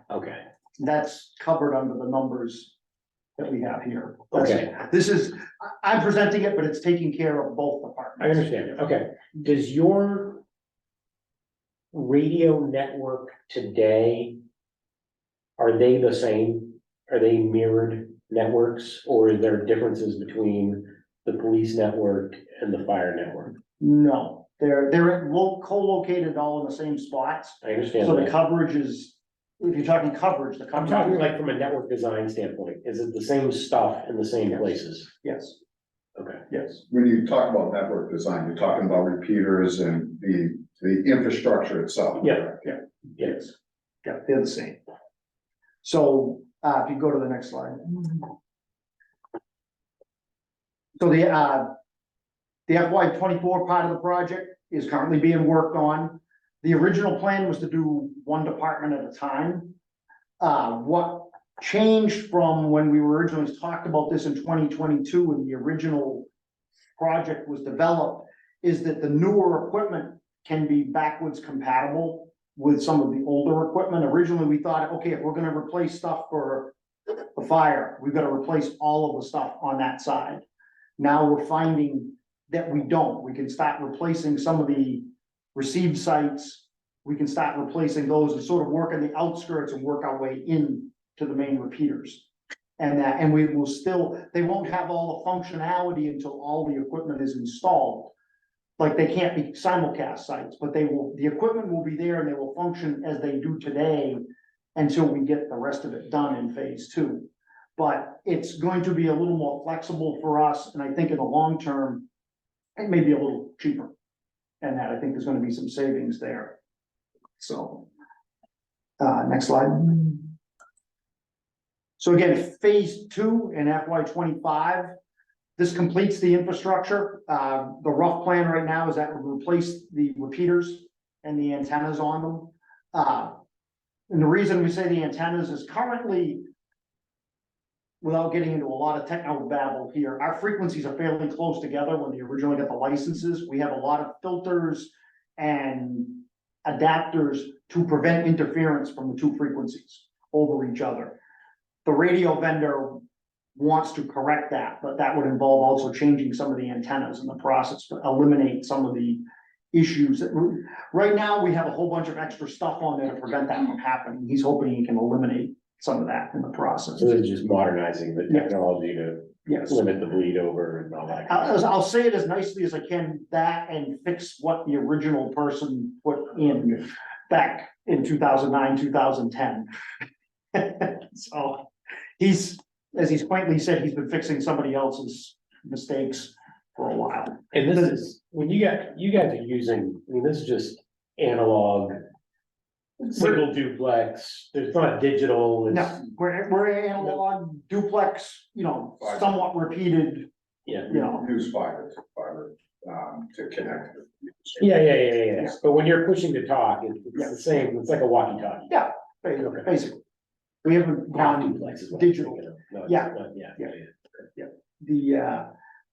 Okay, That's covered under the numbers that we have here. That's- okay, This is, I'm presenting it, but it's taking care of both departments. I understand. Okay, does your radio network today, are they the same? Are they mirrored networks, or are there differences between the police network and the fire network. No, they're co-located all in the same spots, I understand so the that. coverage is, if you're talking coverage, the I'm coverage. talking like from a network design standpoint, is it the same stuff in the same Yes. places? Yes, Okay. yes, When you talk about network design, you're talking about repeaters and the infrastructure itself. Yeah. Yeah. Yes. yeah, they're the same. So, if you go to the next slide. So the FY 24 part of the project is currently being worked on. The original plan was to do one department at a time. What changed from when we were originally talked about this in 2022 when the original project was developed, is that the newer equipment can be backwards compatible with some of the older equipment. Originally, we thought, okay, if we're gonna replace stuff for the fire, we've gotta replace all of the stuff on that side. Now we're finding that we don't. We can start replacing some of the receive sites. We can start replacing those and sort of work on the outskirts and work our way in to the main repeaters. And we will still, they won't have all the functionality until all the equipment is installed. Like they can't be simulcast sites, but the equipment will be there and they will function as they do today until we get the rest of it done in phase 2. But it's going to be a little more flexible for us, and I think in the long term, it may be a little cheaper. And that I think there's gonna be some savings there. So, next slide. So again, phase 2 in FY 25, this completes the infrastructure. The rough plan right now is that we'll replace the repeaters and the antennas on them. And the reason we say the antennas is currently, without getting into a lot of technical babble here, our frequencies are fairly close together when they originally got the licenses. We have a lot of filters and adapters to prevent interference from the two frequencies over each other. The radio vendor wants to correct that, but that would involve also changing some of the antennas in the process to eliminate some of the issues. Right now, we have a whole bunch of extra stuff on there to prevent that from happening. He's hoping he can eliminate some of that in the process. So this is just modernizing the technology to Yes. limit the bleed over and all that. I'll say it as nicely as I can, that and fix what the original person put in back in 2009, 2010. So as he's quaintly said, he's been fixing somebody else's mistakes for a while. And this is, when you guys are using, I mean, this is just analog, single duplex, there's not digital, it's, No, we're analog duplex, somewhat repeated, yeah. Use fiber to connect. Yeah. But when you're pushing to talk, it's the same, it's like a walkie-talkie. basically. We haven't gone Duplex is what I'm digital. thinking of. No, Yeah. Yeah.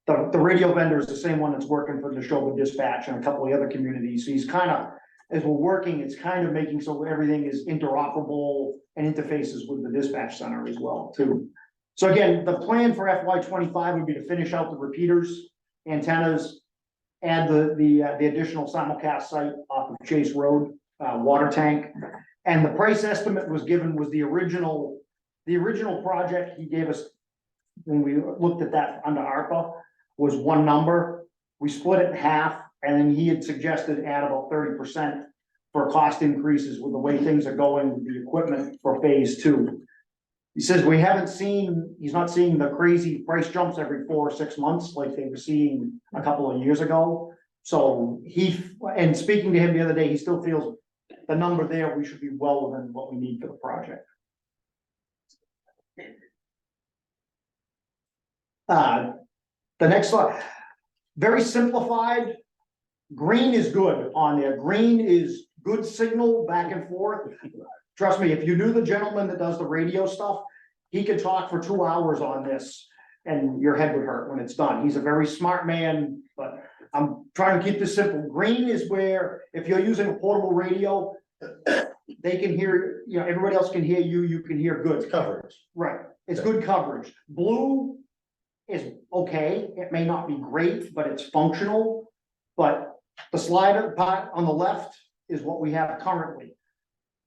The radio vendor is the same one that's working for the Neshoba Dispatch and a couple of other communities. So he's kind of, as we're working, it's kind of making so everything is interoperable and interfaces with the dispatch center as well too. So again, the plan for FY 25 would be to finish out the repeaters, antennas, add the additional simulcast site off of Chase Road, water tank. And the price estimate was the original project he gave us when we looked at that under ARPA was one number. We split it in half, and then he had suggested add about 30% for cost increases with the way things are going with the equipment for phase 2. He says he's not seeing the crazy price jumps every 4 or 6 months like they were seeing a couple of years ago. So and speaking to him the other day, he still feels the number there, we should be well within what we need for the project. The next slide, very simplified. Green is good on there. Green is good signal back and forth. Trust me, if you knew the gentleman that does the radio stuff, he could talk for 2 hours on this and your head would hurt when it's done. He's a very smart man, but I'm trying to keep this simple. Green is where if you're using a portable radio, they can hear, everybody else can hear you, you can hear good Coverage. Right, it's good coverage. Blue is okay, it may not be great, but it's functional. But the slider part on the left is what we have currently.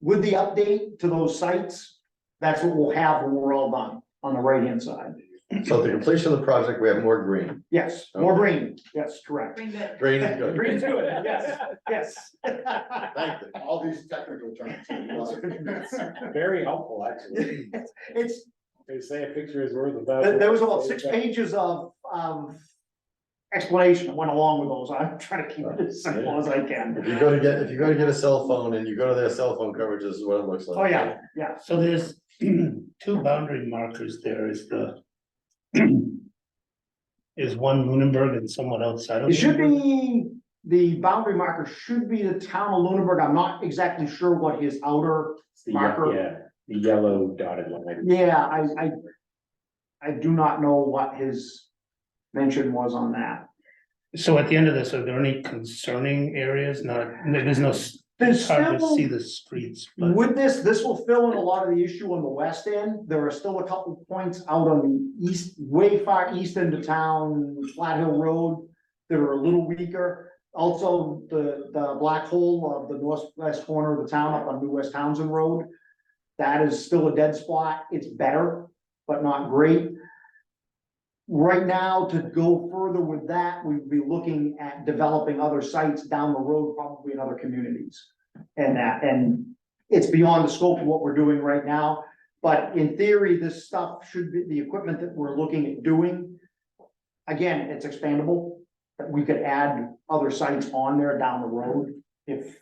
With the update to those sites, that's what we'll have when we're all done on the right-hand side. So at the completion of the project, we have more green. Yes, more green, yes, correct. Bring it. Green is good. Green's good, yes, yes. Thank you. All these technical terms. Very helpful, actually. It's, They say a picture is worth a thousand. there was about 6 pages of explanation that went along with those. I'm trying to keep it as simple as I can. If you're gonna get a cell phone and you go to their cell phone coverage, this is what it looks like. Oh, yeah, yeah. So there's two boundary markers there, is the. Is one Lunenburg and someone outside of? It should Lunenburg? be, the boundary marker should be the town of Lunenburg. I'm not exactly sure what his outer, It's the Marker. Yeah, the yellow dotted line. yeah, I do not know what his mention was on that. So at the end of this, are there any concerning areas? Not, there's no, There's it's hard to still- see the streets, but With this will fill in a lot of the issue on the west end. There are still a couple of points out on the east, way far east end of town, Flat Hill Road, that are a little weaker. Also, the black hole of the northwest corner of the town up on New West Townsend Road. That is still a dead spot. It's better, but not great. Right now, to go further with that, we'd be looking at developing other sites down the road, probably in other communities. And it's beyond the scope of what we're doing right now. But in theory, this stuff should be, the equipment that we're looking at doing. Again, it's expandable, that we could add other sites on there down the road if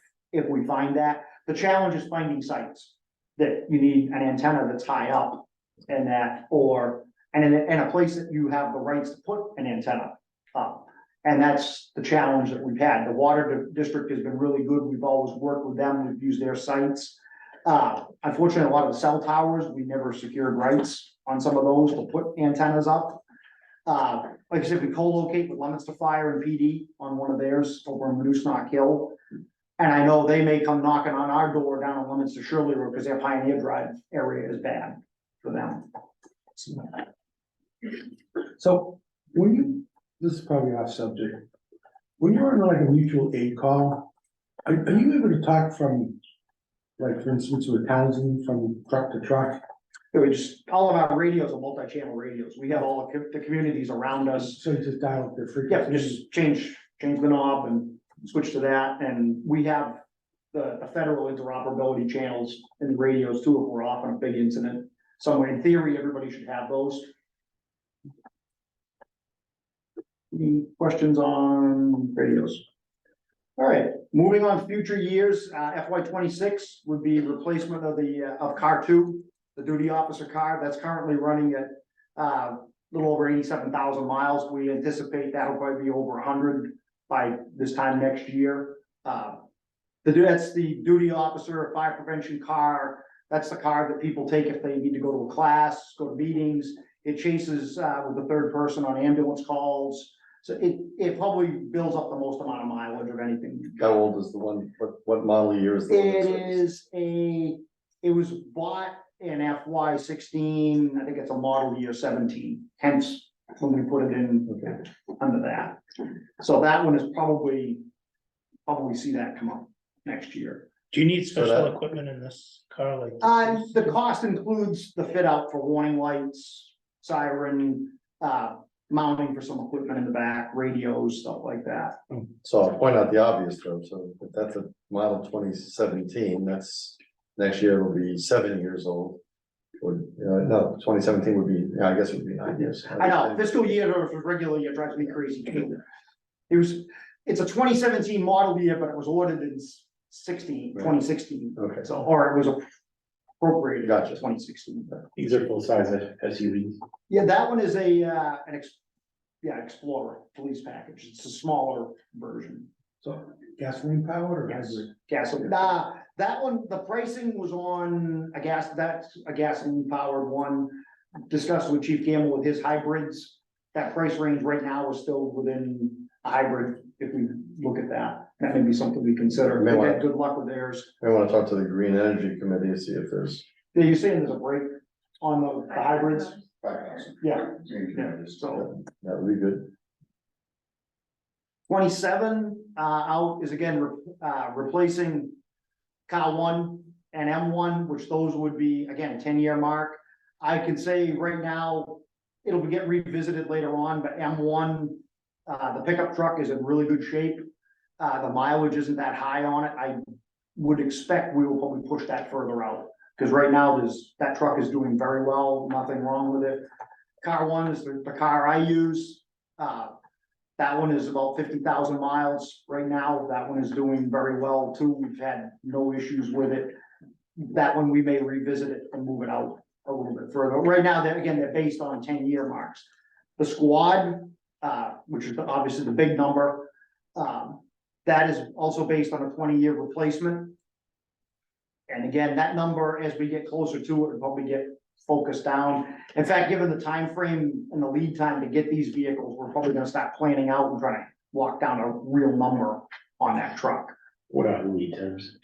we find that. The challenge is finding sites that you need an antenna that's high up and that, or, and in a place that you have the rights to put an antenna up. And that's the challenge that we've had. The water district has been really good. We've always worked with them. We've used their sites. Unfortunately, a lot of the cell towers, we never secured rights on some of those to put antennas up. Like I said, we co-locate with Leominster Fire and PD on one of theirs over in Moose Hill. And I know they may come knocking on our door down on Leominster Shirley Road because their Pioneer Drive area is bad for them. So when you, this is probably off subject. When you're on like a mutual aid call, are you able to talk from, like, for instance, with Townsend from truck to truck? All of our radios are multi-channel radios. We have all the communities around us. So you just dial up their Yeah, frequency? just change the knob and switch to that, and we have the federal interoperability channels in the radios too, if we're off on a big incident. So in theory, everybody should have those. Any questions on radios? All right, moving on, future years, FY 26 would be replacement of of car 2, the duty officer car, that's currently running at a little over 87,000 miles. We anticipate that'll probably be over 100 by this time next year. That's the duty officer fire prevention car. That's the car that people take if they need to go to a class, go to meetings. It chases with the third person on ambulance calls. So it probably builds up the most amount of mileage of anything. How old is the one, what model year is the one? It was bought in FY 16, I think it's a model year 17, hence when we put it in under that. So that one is probably see that come up next year. do you need So special that- equipment in this car like? The cost includes the fit out for warning lights, siren, mounting for some equipment in the back, radios, stuff like that. So I'll point out the obvious though, so if that's a model 2017, that's, next year it'll be 7 years old. Or, no, 2017 would be, yeah, I guess it would be 9 years. I know, fiscal year or regular year drives me crazy. It's a 2017 model year, but it was ordered in 2016, Okay. so, or it was appropriated in Gotcha. 2016. These are full-size SUVs. Yeah, that one is an Explorer police package. It's a smaller version. So gasoline powered or Yes. hybrid? Gasoline, that one, the pricing was on that's a gasoline powered one. Discussed with Chief Campbell with his hybrids. That price range right now is still within a hybrid, if we look at that. That may be something we consider. May They want- had good luck with theirs. I wanna talk to the Green Energy Committee to see if there's, Yeah, you're saying there's a break on the hybrids? 5,000. Yeah, Yeah, so. that would be good. 27 out is again replacing Cal 1 and M1, which those would be, again, 10-year mark. I can say right now, it'll get revisited later on, but M1, the pickup truck is in really good shape. The mileage isn't that high on it. I would expect we will probably push that further out. Cause right now that truck is doing very well, nothing wrong with it. Car 1 is the car I use. That one is about 50,000 miles right now. That one is doing very well too. We've had no issues with it. That one, we may revisit it and move it out a little bit further. Right now, they're based on 10-year marks. The squad, which is obviously the big number, that is also based on a 20-year replacement. And again, that number, as we get closer to it, will probably get focused down. In fact, given the time frame and the lead time to get these vehicles, we're probably gonna start planning out and trying to lock down a real number on that truck. What are the lead times?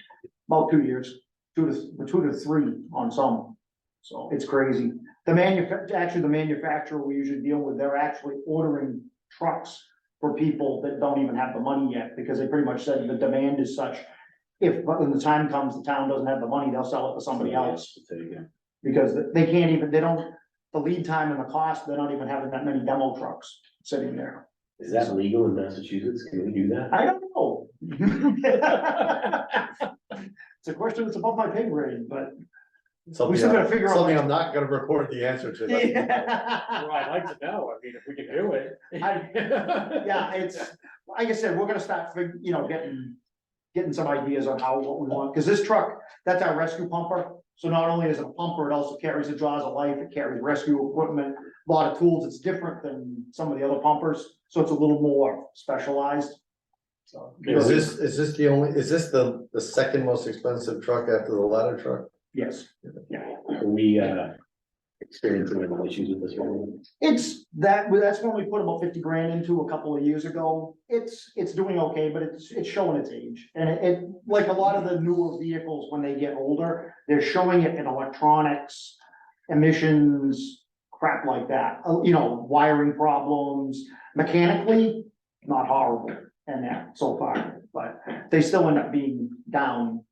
About 2 years, 2 to 3 on some. So it's crazy. The manufacturer we usually deal with, they're actually ordering trucks for people that don't even have the money yet, because they pretty much said the demand is such. If, but when the time comes, the town doesn't have the money, they'll sell it to somebody else. Because they can't even, the lead time and the cost, they're not even having that many demo trucks sitting there. Is that legal in Massachusetts? Can we do that? I don't know. It's a question that's above my pay grade, but we still gotta figure out. Something I'm not gonna record the answer to. That's- Yeah. Well, I'd like to know, I mean, if we can do it. Yeah, it's, like I said, we're gonna start, getting some ideas on what we want, because this truck, that's our rescue pumper. So not only is it a pumper, it also carries the jaws of life, it carries rescue equipment, a lot of tools. It's different than some of the other pumpers, so it's a little more specialized. So, Is this the second most expensive truck after the ladder truck? yes, Are we, experiencing any issues with this one? that's when we put about 50 grand into a couple of years ago. It's doing okay, but it's showing its age. And it, like a lot of the newer vehicles, when they get older, they're showing it in electronics, emissions, crap like that. Wiring problems, mechanically, not horrible and that so far, but they still end up being down.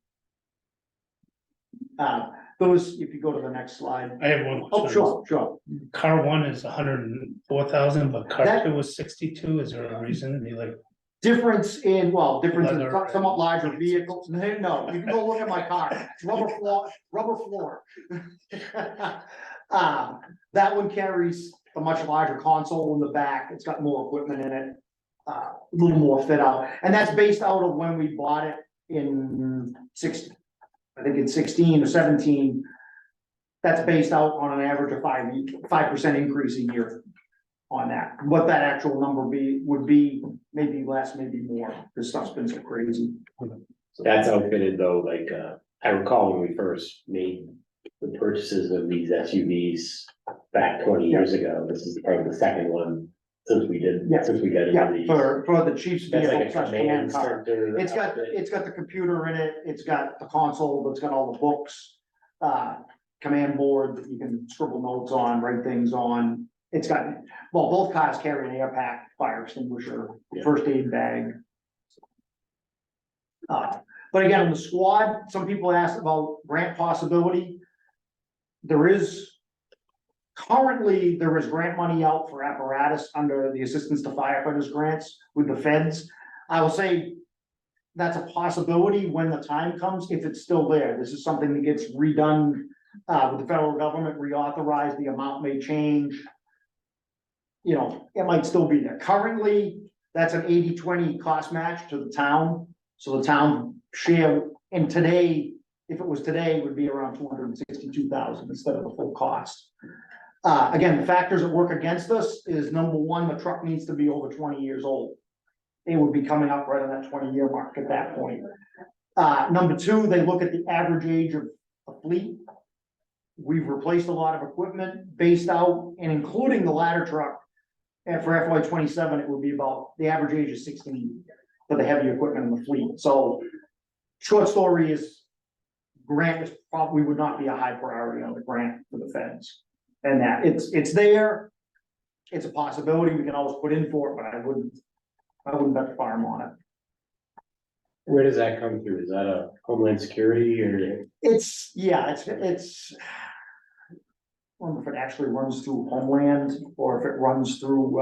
If you go to the next slide. I have one Oh, question. sure. Car 1 is 104,000, but car That- 2 was 62. Is there a reason? Difference in Leather. somewhat larger vehicles. No, you can go look at my car. It's rubber floor. That one carries a much larger console in the back. It's got more equipment in it. A little more fit out. And that's based out of when we bought it in 16 or 17. That's based out on an average of 5% increase a year on that. What that actual number would be, maybe less, maybe more, because stuff's been so crazy. So that's outfitted though, like, I recall when we first made the purchases of these SUVs back 20 years ago. This is probably the second one since we got Yeah, into these. for the chief's That's vehicle like a slash command command car. center. It's got outfit. the computer in it, it's got the console, it's got all the books, command board that you can scribble notes on, write things on. It's got, both cars carry an air pack, fire extinguisher, Yeah. first aid bag. But again, on the squad, some people asked about grant possibility. Currently, there is grant money out for apparatus under the Assistance to Firefighters grants with the feds. I will say that's a possibility when the time comes, if it's still there. This is something that gets redone with the federal government, reauthorized, the amount may change. It might still be there. Currently, that's an 80-20 cost match to the town. So the town share, and today, if it was today, would be around 262,000 instead of the full cost. Again, the factors that work against us is number one, the truck needs to be over 20 years old. It would be coming up right on that 20-year mark at that point. Number two, they look at the average age of a fleet. We've replaced a lot of equipment based out and including the ladder truck. And for FY 27, it would be about, the average age is 16 for the heavy equipment in the fleet. So short story is grant is probably would not be a high priority on the grant for the feds. And that it's there, it's a possibility, we can always put in for it, but I wouldn't bet the farm on it. Where does that come through? Is that a Homeland Security or? It's wonder if it actually runs through Homeland or if it runs through,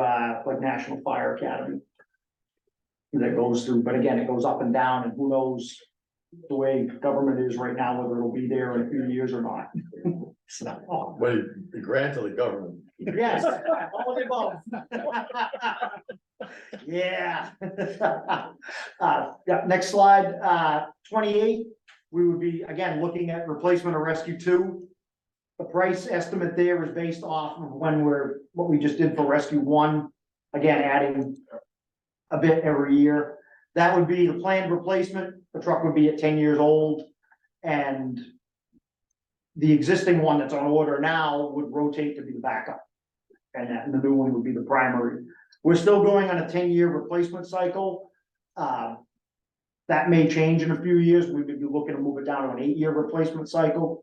like National Fire Academy. That goes through, but again, it goes up and down, and who knows the way government is right now, whether it'll be there in a few years or not. So, Wait, the grant of the government. yes, all of the above. Yeah. Yeah, next slide, 28, we would be, again, looking at replacement of Rescue 2. The price estimate there is based off of what we just did for Rescue 1, again, adding a bit every year. That would be the planned replacement, the truck would be at 10 years old, and the existing one that's on order now would rotate to be the backup. And the new one would be the primary. We're still going on a 10-year replacement cycle. That may change in a few years. We would be looking to move it down to an 8-year replacement cycle.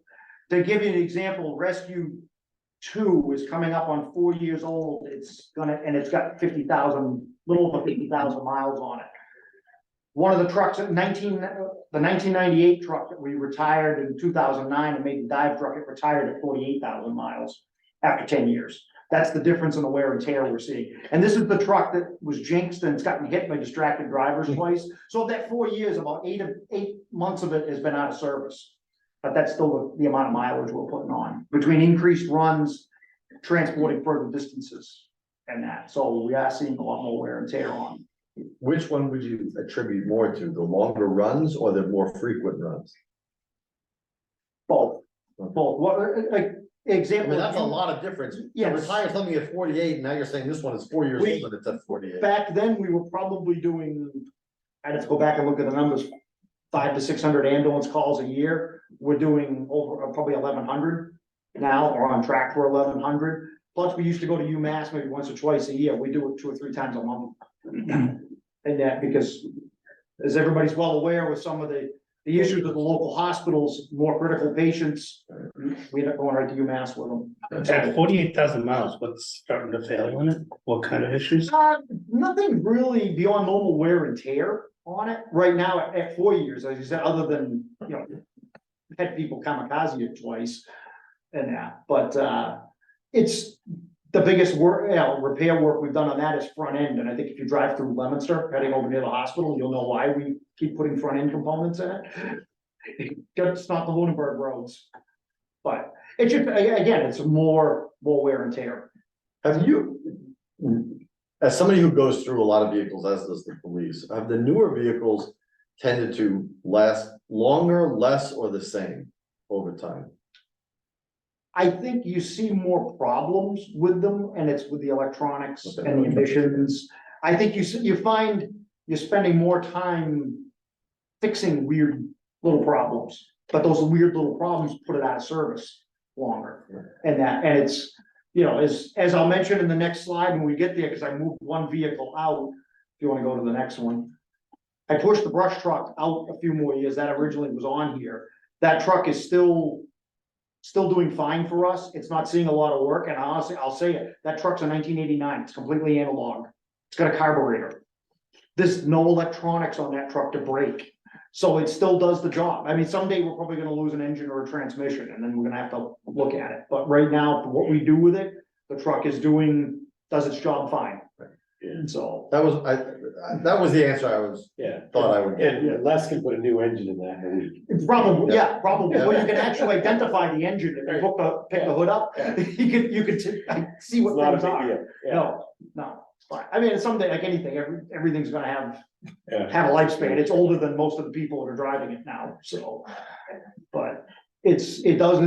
To give you an example, Rescue 2 is coming up on 4 years old. It's got 50,000, little over 50,000 miles on it. One of the trucks the 1998 truck that we retired in 2009 and made the dive truck, it retired at 48,000 miles after 10 years. That's the difference in the wear and tear we're seeing. And this is the truck that was jinxed and it's gotten hit by distracted drivers twice. So of that 4 years, about eight months of it has been out of service. But that's still the amount of mileage we're putting on between increased runs, transporting further distances and that. So we are seeing a lot more wear and tear on. Which one would you attribute more to, the longer runs or the more frequent runs? Both. What, like, I example. mean, that's a lot of difference. You Yes. retire something at 48, and now you're saying this one is 4 years We- old and it's at 48. Back then, we were probably doing, I'd have to go back and look at the numbers, 500 to 600 ambulance calls a year. We're doing over probably 1,100 now, or on track for 1,100. Plus, we used to go to UMass maybe once or twice a year. We do it 2 or 3 times a month. And that because, as everybody's well aware, with some of the issues with the local hospitals, more critical patients, we end up going right to UMass with them. At 48,000 miles, what's starting to fail on it? What kind of issues? Nothing really beyond normal wear and tear on it right now at 4 years, as you said, other than, you know, had people kamikaze it twice and that, but, it's the biggest work, repair work we've done on that is front end. And I think if you drive through Leominster, heading over near the hospital, you'll know why we keep putting front end components in it. It's not the Lunenburg roads. But it's just, again, it's more wear and tear. Have you, as somebody who goes through a lot of vehicles, as does the police, have the newer vehicles tended to last longer, less, or the same over time? I think you see more problems with them, and it's with the electronics and the emissions. I think you find you're spending more time fixing weird little problems, but those weird little problems put it out of service longer. And it's, you know, as I'll mention in the next slide when we get there, because I moved one vehicle out, if you want to go to the next one. I pushed the brush truck out a few more years. That originally was on here. That truck is still doing fine for us. It's not seeing a lot of work, and honestly, I'll say it, that truck's a 1989, it's completely analog. It's got a carburetor. There's no electronics on that truck to brake, so it still does the job. I mean, someday we're probably gonna lose an engine or a transmission, and then we're gonna have to look at it. But right now, for what we do with it, the truck does its job fine. And so, That was the answer I was, thought I would get. And Les can put a new engine in that in a week. it's probably, probably, well, you can actually identify the engine, if you pick the hood up, you could see what things are. No, it's fine. I mean, someday, like anything, everything's gonna have a lifespan. It's older than most of the people that are driving it now, so. But it does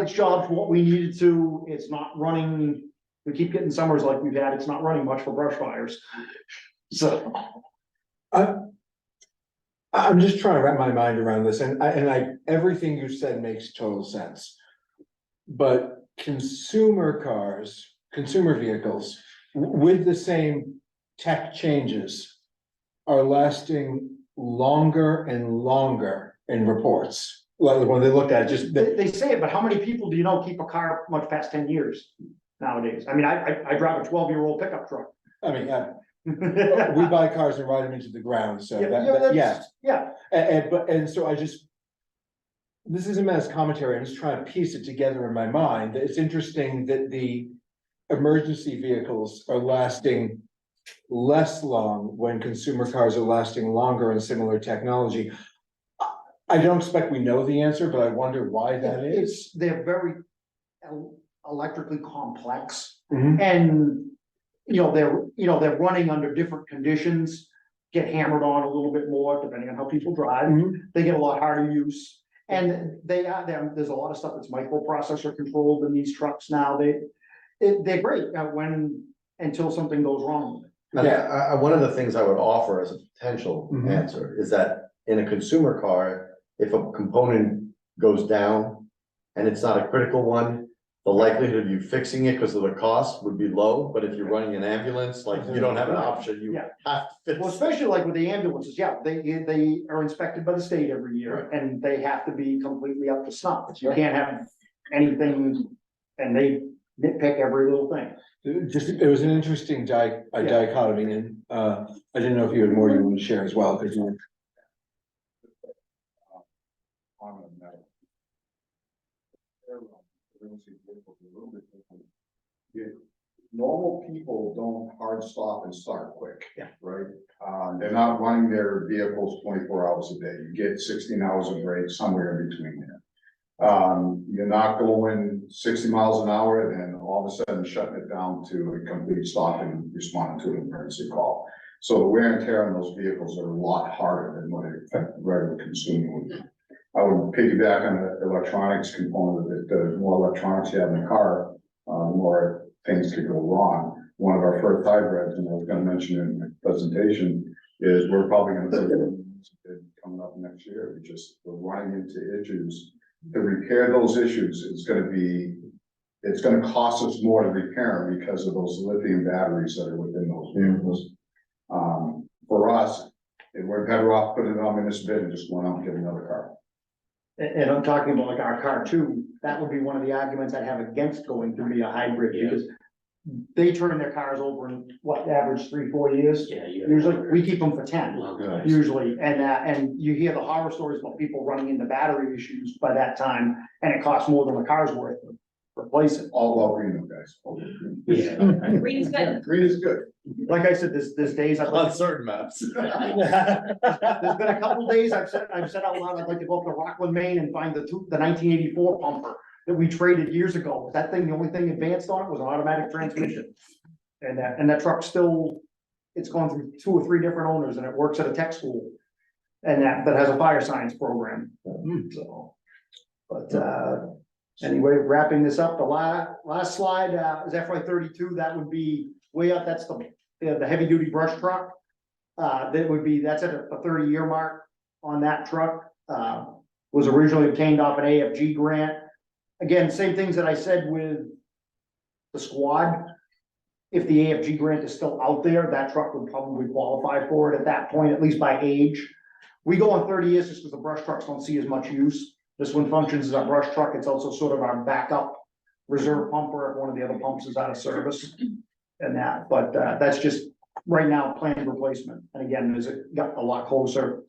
its job for what we needed to. It's not running, we keep getting summers like we've had, it's not running much for brush fires. So, I'm just trying to wrap my mind around this, and everything you said makes total sense. But consumer vehicles, with the same tech changes, are lasting longer and longer in reports. Well, when they looked at it, just. they say it, but how many people do you know keep a car much past 10 years nowadays? I mean, I drive a 12-year-old pickup truck. I mean, we buy cars and ride them into the ground, so Yeah. And so this isn't mass commentary, I'm just trying to piece it together in my mind. It's interesting that the emergency vehicles are lasting less long when consumer cars are lasting longer in similar technology. I don't expect we know the answer, but I wonder why that is. They're very electrically complex. Mhm. And, they're running under different conditions, get hammered on a little bit more depending on how people drive. Mhm. They get a lot harder use. And there's a lot of stuff that's microprocessor controlled in these trucks now. They're great until something goes wrong. One of the things I would offer as a potential Mhm. answer is that in a consumer car, if a component goes down and it's not a critical one, the likelihood of you fixing it because of the cost would be low, but if you're running an ambulance, like, you don't have an option, you Yeah. have to fix. Well, especially like with the ambulances, they are inspected by the state every year and they have to be completely up to snuff. You can't have anything, and they nitpick every little thing. It was an interesting dichotomy, and, I didn't know if you had more you would share as well, because you. On a metal. A little bit different. Normal people don't hard stop and start quick. Yeah. Right? They're not running their vehicles 24 hours a day. You get 16 hours of break somewhere in between there. You're not going 60 miles an hour and then all of a sudden shutting it down to a complete stop and responding to an emergency call. So the wear and tear on those vehicles are a lot harder than what a regular consumer would do. I would piggyback on the electronics component of it. The more electronics you have in the car, the more things could go wrong. One of our first hybrids, and I was gonna mention it in my presentation, is we're probably gonna put it coming up next year. We're running into issues. To repair those issues, it's gonna cost us more to repair them because of those lithium batteries that are within those vehicles. For us, we're better off putting it on municipal bid and just going out and get another car. And I'm talking about like our car too, that would be one of the arguments I'd have against going to be a hybrid, because they turn their cars over in average 3-4 years. Yeah. Usually, we keep them for 10, Nice. usually, and you hear the horror stories about people running into battery issues by that time, and it costs more than the car's worth to replace it. All about green, guys. All about green. Yeah. Green's good. Green is good. Like I said, there's days I've. On certain maps. There's been a couple days I've said out loud, I'd like to go up to Rockland, Maine and find the 1984 pumper that we traded years ago. That thing, the only thing advanced on it was an automatic transmission. And that truck still, it's gone through 2 or 3 different owners and it works at a tech school. And that has a fire science program, so. But, anyway, wrapping this up, the last slide, is FY 32, that would be way up, that's the heavy duty brush truck. That's at a 30-year mark on that truck, was originally obtained off an AFG grant. Again, same things that I said with the squad. If the AFG grant is still out there, that truck would probably qualify for it at that point, at least by age. We go on 30 years just because the brush trucks don't see as much use. This one functions as our brush truck. It's also sort of our backup reserve pumper if one of the other pumps is out of service. And but that's just right now planned replacement. And again, as it got a lot closer,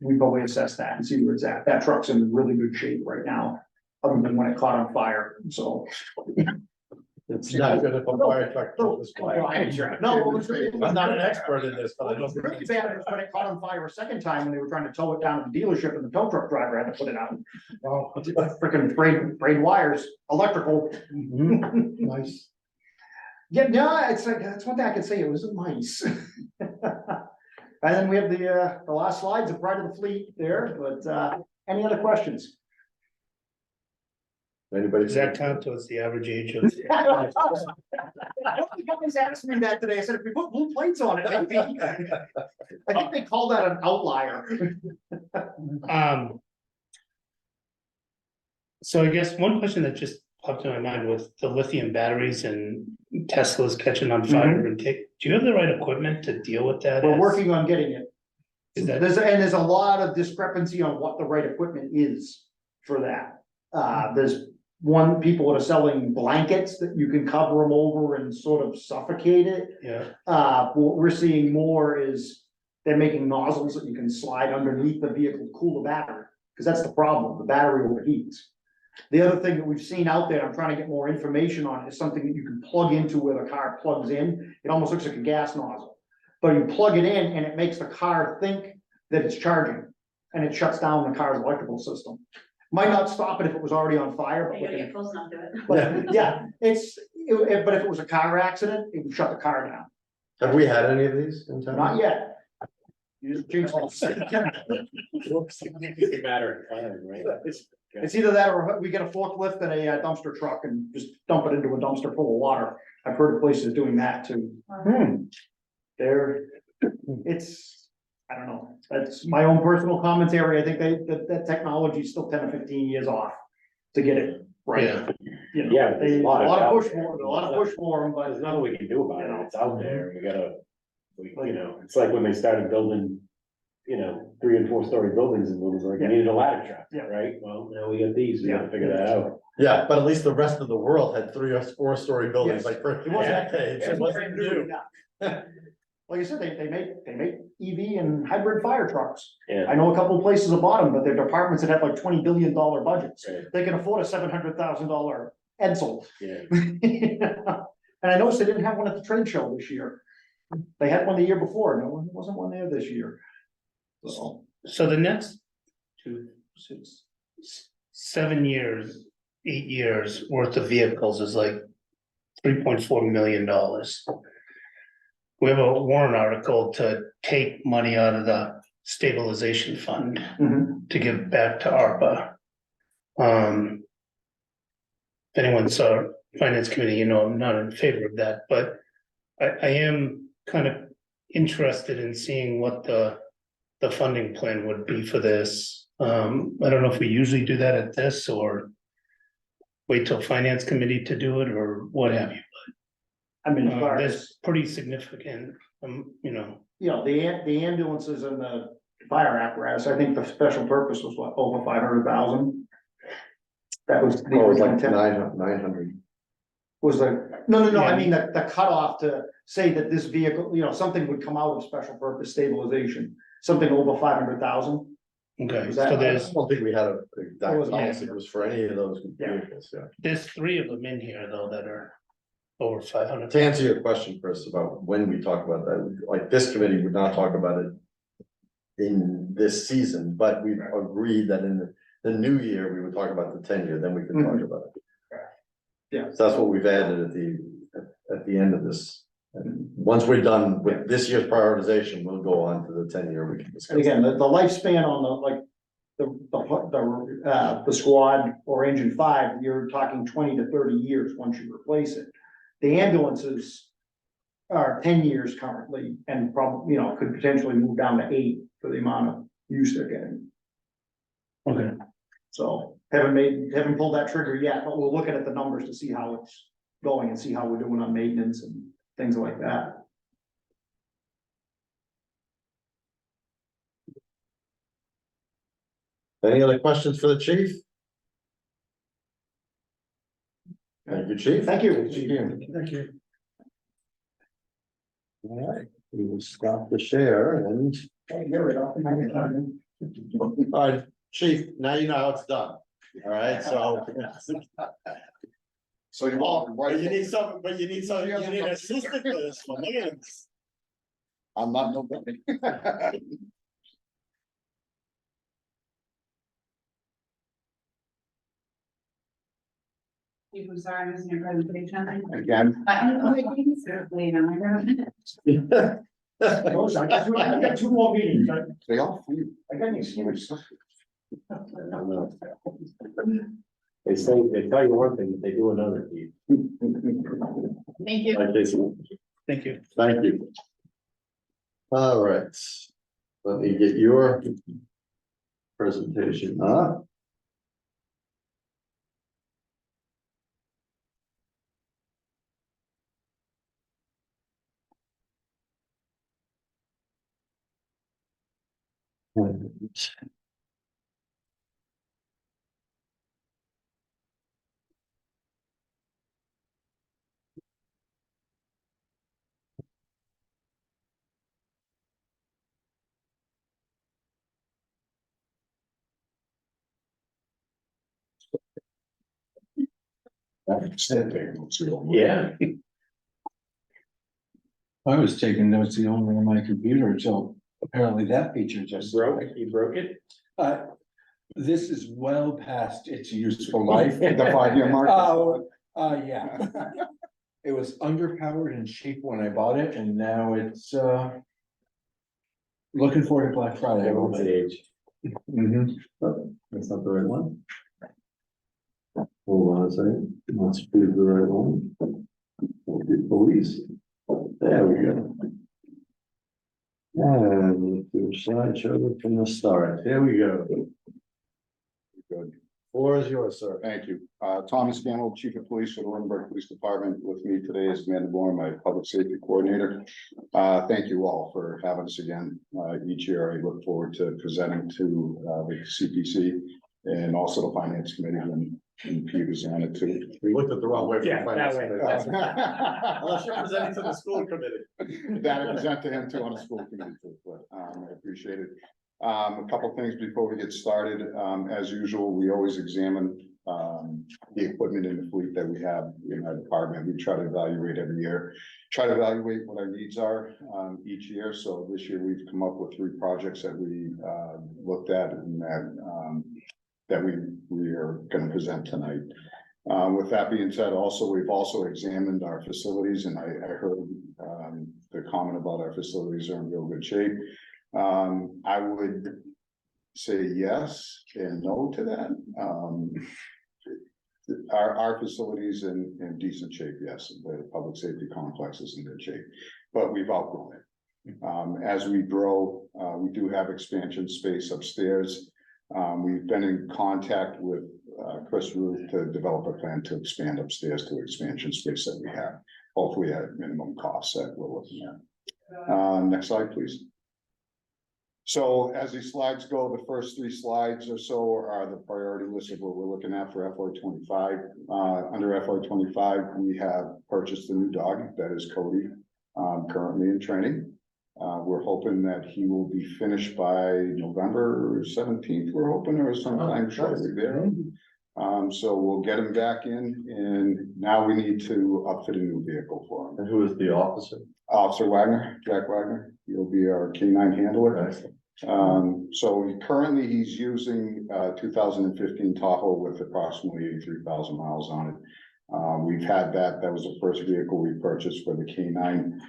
we probably assess that and see where it's at. That truck's in really good shape right now, other than when it caught on fire, so. It's not good if a fire truck goes by. No, I'm not an expert in this, but I don't. Really bad was when it caught on fire a second time when they were trying to tow it down to the dealership and the tow truck driver had to put it out. Freaking frayed wires, electrical. Nice. Yeah, no, it's like, that's one thing I can say, it wasn't nice. And then we have the last slides of Pride of the Fleet there, but, any other questions? Anybody? Does that count towards the average age of? I don't think guys asked me that today. I said, if we put blue plates on it, maybe. I think they call that an outlier. So I guess one question that just popped in my mind with the lithium batteries and Tesla's catching on fire and do you have the right equipment to deal with that? We're working on getting it. Is that- There's a lot of discrepancy on what the right equipment is for that. There's people that are selling blankets that you can cover them over and sort of suffocate it. Yeah, What we're seeing more is they're making nozzles that you can slide underneath the vehicle to cool the battery. because that's the problem, the battery overheats. The other thing that we've seen out there, I'm trying to get more information on, is something that you can plug into where the car plugs in. It almost looks like a gas nozzle. But you plug it in and it makes the car think that it's charging, and it shuts down the car's electrical system. Might not stop it if it was already on fire, but You gotta within- get close enough to it. but yeah, but if it was a car accident, it would shut the car down. Have we had any of these in town? Not yet. You just jinxed it. Matter of time, right? It's either that or we get a forklift and a dumpster truck and just dump it into a dumpster full of water. I've heard of places doing that too. They're, I don't know, that's my own personal commentary. I think that technology is still 10 to 15 years off to get it right. Yeah. You know, Yeah, they, a there's lot of out push there. for it, a lot of push for them, There's but nothing we can do about it, it's out there, you know, it's like when they started building. 3 and 4 story buildings and it was like, you Yeah. needed a ladder truck, Yeah. right? Well, now we got these, we gotta Yeah. figure that out. Yeah, but at least the rest of the world had 3 or 4 story buildings, Yes. like for it wasn't. decades, it wasn't new. Yeah. Like I said, they make EV and hybrid fire trucks. Yeah. I know a couple of places that bought them, but they're departments that have like $20 billion budgets. Right. They can afford a $700,000 Edsel. Yeah, And I noticed they didn't have one at the trade show this year. They had one the year before. No, there wasn't one there this year. So the next 2, 6, 7 years, 8 years worth of vehicles is like $3.4 million. We have a warrant article to take money out of the stabilization fund Mhm. to give back to ARPA. If anyone saw finance committee, I'm not in favor of that, but I am kind of interested in seeing what the funding plan would be for this. I don't know if we usually do that at this or wait till finance committee to do it or what have you. I mean, as far as, That's pretty significant, you know, the ambulances and the fire apparatus, I think the special purpose was what, over 500,000? That was. the It was like intent. 900. Was like, no, I Yeah. mean, the cutoff to say that this vehicle, something would come out of special purpose stabilization, something over 500,000. Okay, Was that- so I there's don't think we had a exact It was- policy, it was for any of those Yeah. vehicles, yeah. there's 3 of them in here though that are over 500. To answer your question, Chris, about when we talk about that, like this committee would not talk about it in this season, but we agreed that in the new year, we would talk about the 10-year, then we could talk about it. Yeah. So that's what we've added at the end of this. And once we're done with this year's prioritization, we'll go on to the 10-year. We can discuss. And again, the lifespan on the squad or engine 5, you're talking 20 to 30 years once you replace it. The ambulances are 10 years currently and probably, could potentially move down to 8 for the amount of use they're getting. Okay, So haven't pulled that trigger yet, but we're looking at the numbers to see how it's going and see how we're doing on maintenance and things like that. Any other questions for the chief? Thank you, chief. Thank you. Thank you. All right, we will stop the share and, all right, chief, now you know how it's done. All right, so. So you all, But you need assistance for this one, look at this. I'm not nobody. I'm sorry, I'm missing your presentation. Again. Certainly, no, I don't. I got 2 more meetings. They all feel. I got any excuse. They tell you one thing, but they do another, Steve. Thank you. Like this one. thank you. Thank you. All right, let me get your presentation up. Yeah. I was taking notes the only on my computer until apparently that feature just. You broke it? This is well past its useful life. The 5-year mark. Yeah. It was underpowered in shape when I bought it and now it's, looking forward to Black Friday. Everyone's age. Mhm. That's not the right one. Hold on a second, let's do the right one. Police. There we go. And let's do a slideshow from the start. Here we go. Good. Floor is yours, sir. Thank you. Thomas Gamble, Chief of Police for the Lunenburg Police Department. With me today is Amanda Bourne, my Public Safety Coordinator. Thank you all for having us again. Each year I look forward to presenting to the CPC and also the Finance Committee and Pete was on it too. We looked at the wrong way. for the Yeah, that finance way. committee. Unless you're presenting to the school committee. That I present to him too on the school committee too, but I appreciate it. A couple things before we get started. As usual, we always examine the equipment in the fleet that we have in our department. We try to evaluate every year, try to evaluate what our needs are each year. So this year we've come up with 3 projects that we looked at and that we are going to present tonight. With that being said, we've also examined our facilities, and I heard the comment about our facilities are in real good shape. I would say yes and no to that. Our facilities in decent shape, yes. The public safety complex is in good shape, but we've outgrown it. As we grow, we do have expansion space upstairs. We've been in contact with Chris Ruth to develop a plan to expand upstairs to expansion space that we have, hopefully at minimum costs that we're looking at. Next slide, please. So as these slides go, the first 3 slides or so are the priority list of what we're looking at for FY25. Under FY25, we have purchased a new dog, that is Cody, currently in training. We're hoping that he will be finished by November 17th, we're hoping, or sometime shortly there. So we'll get him back in, and now we need to upfit a new vehicle for him. And who is the officer? Officer Wagner, Jack Wagner, he'll be our K9 handler. So he's using 2015 Tahoe with approximately 83,000 miles on it. We've had that was the first vehicle we purchased for the K9.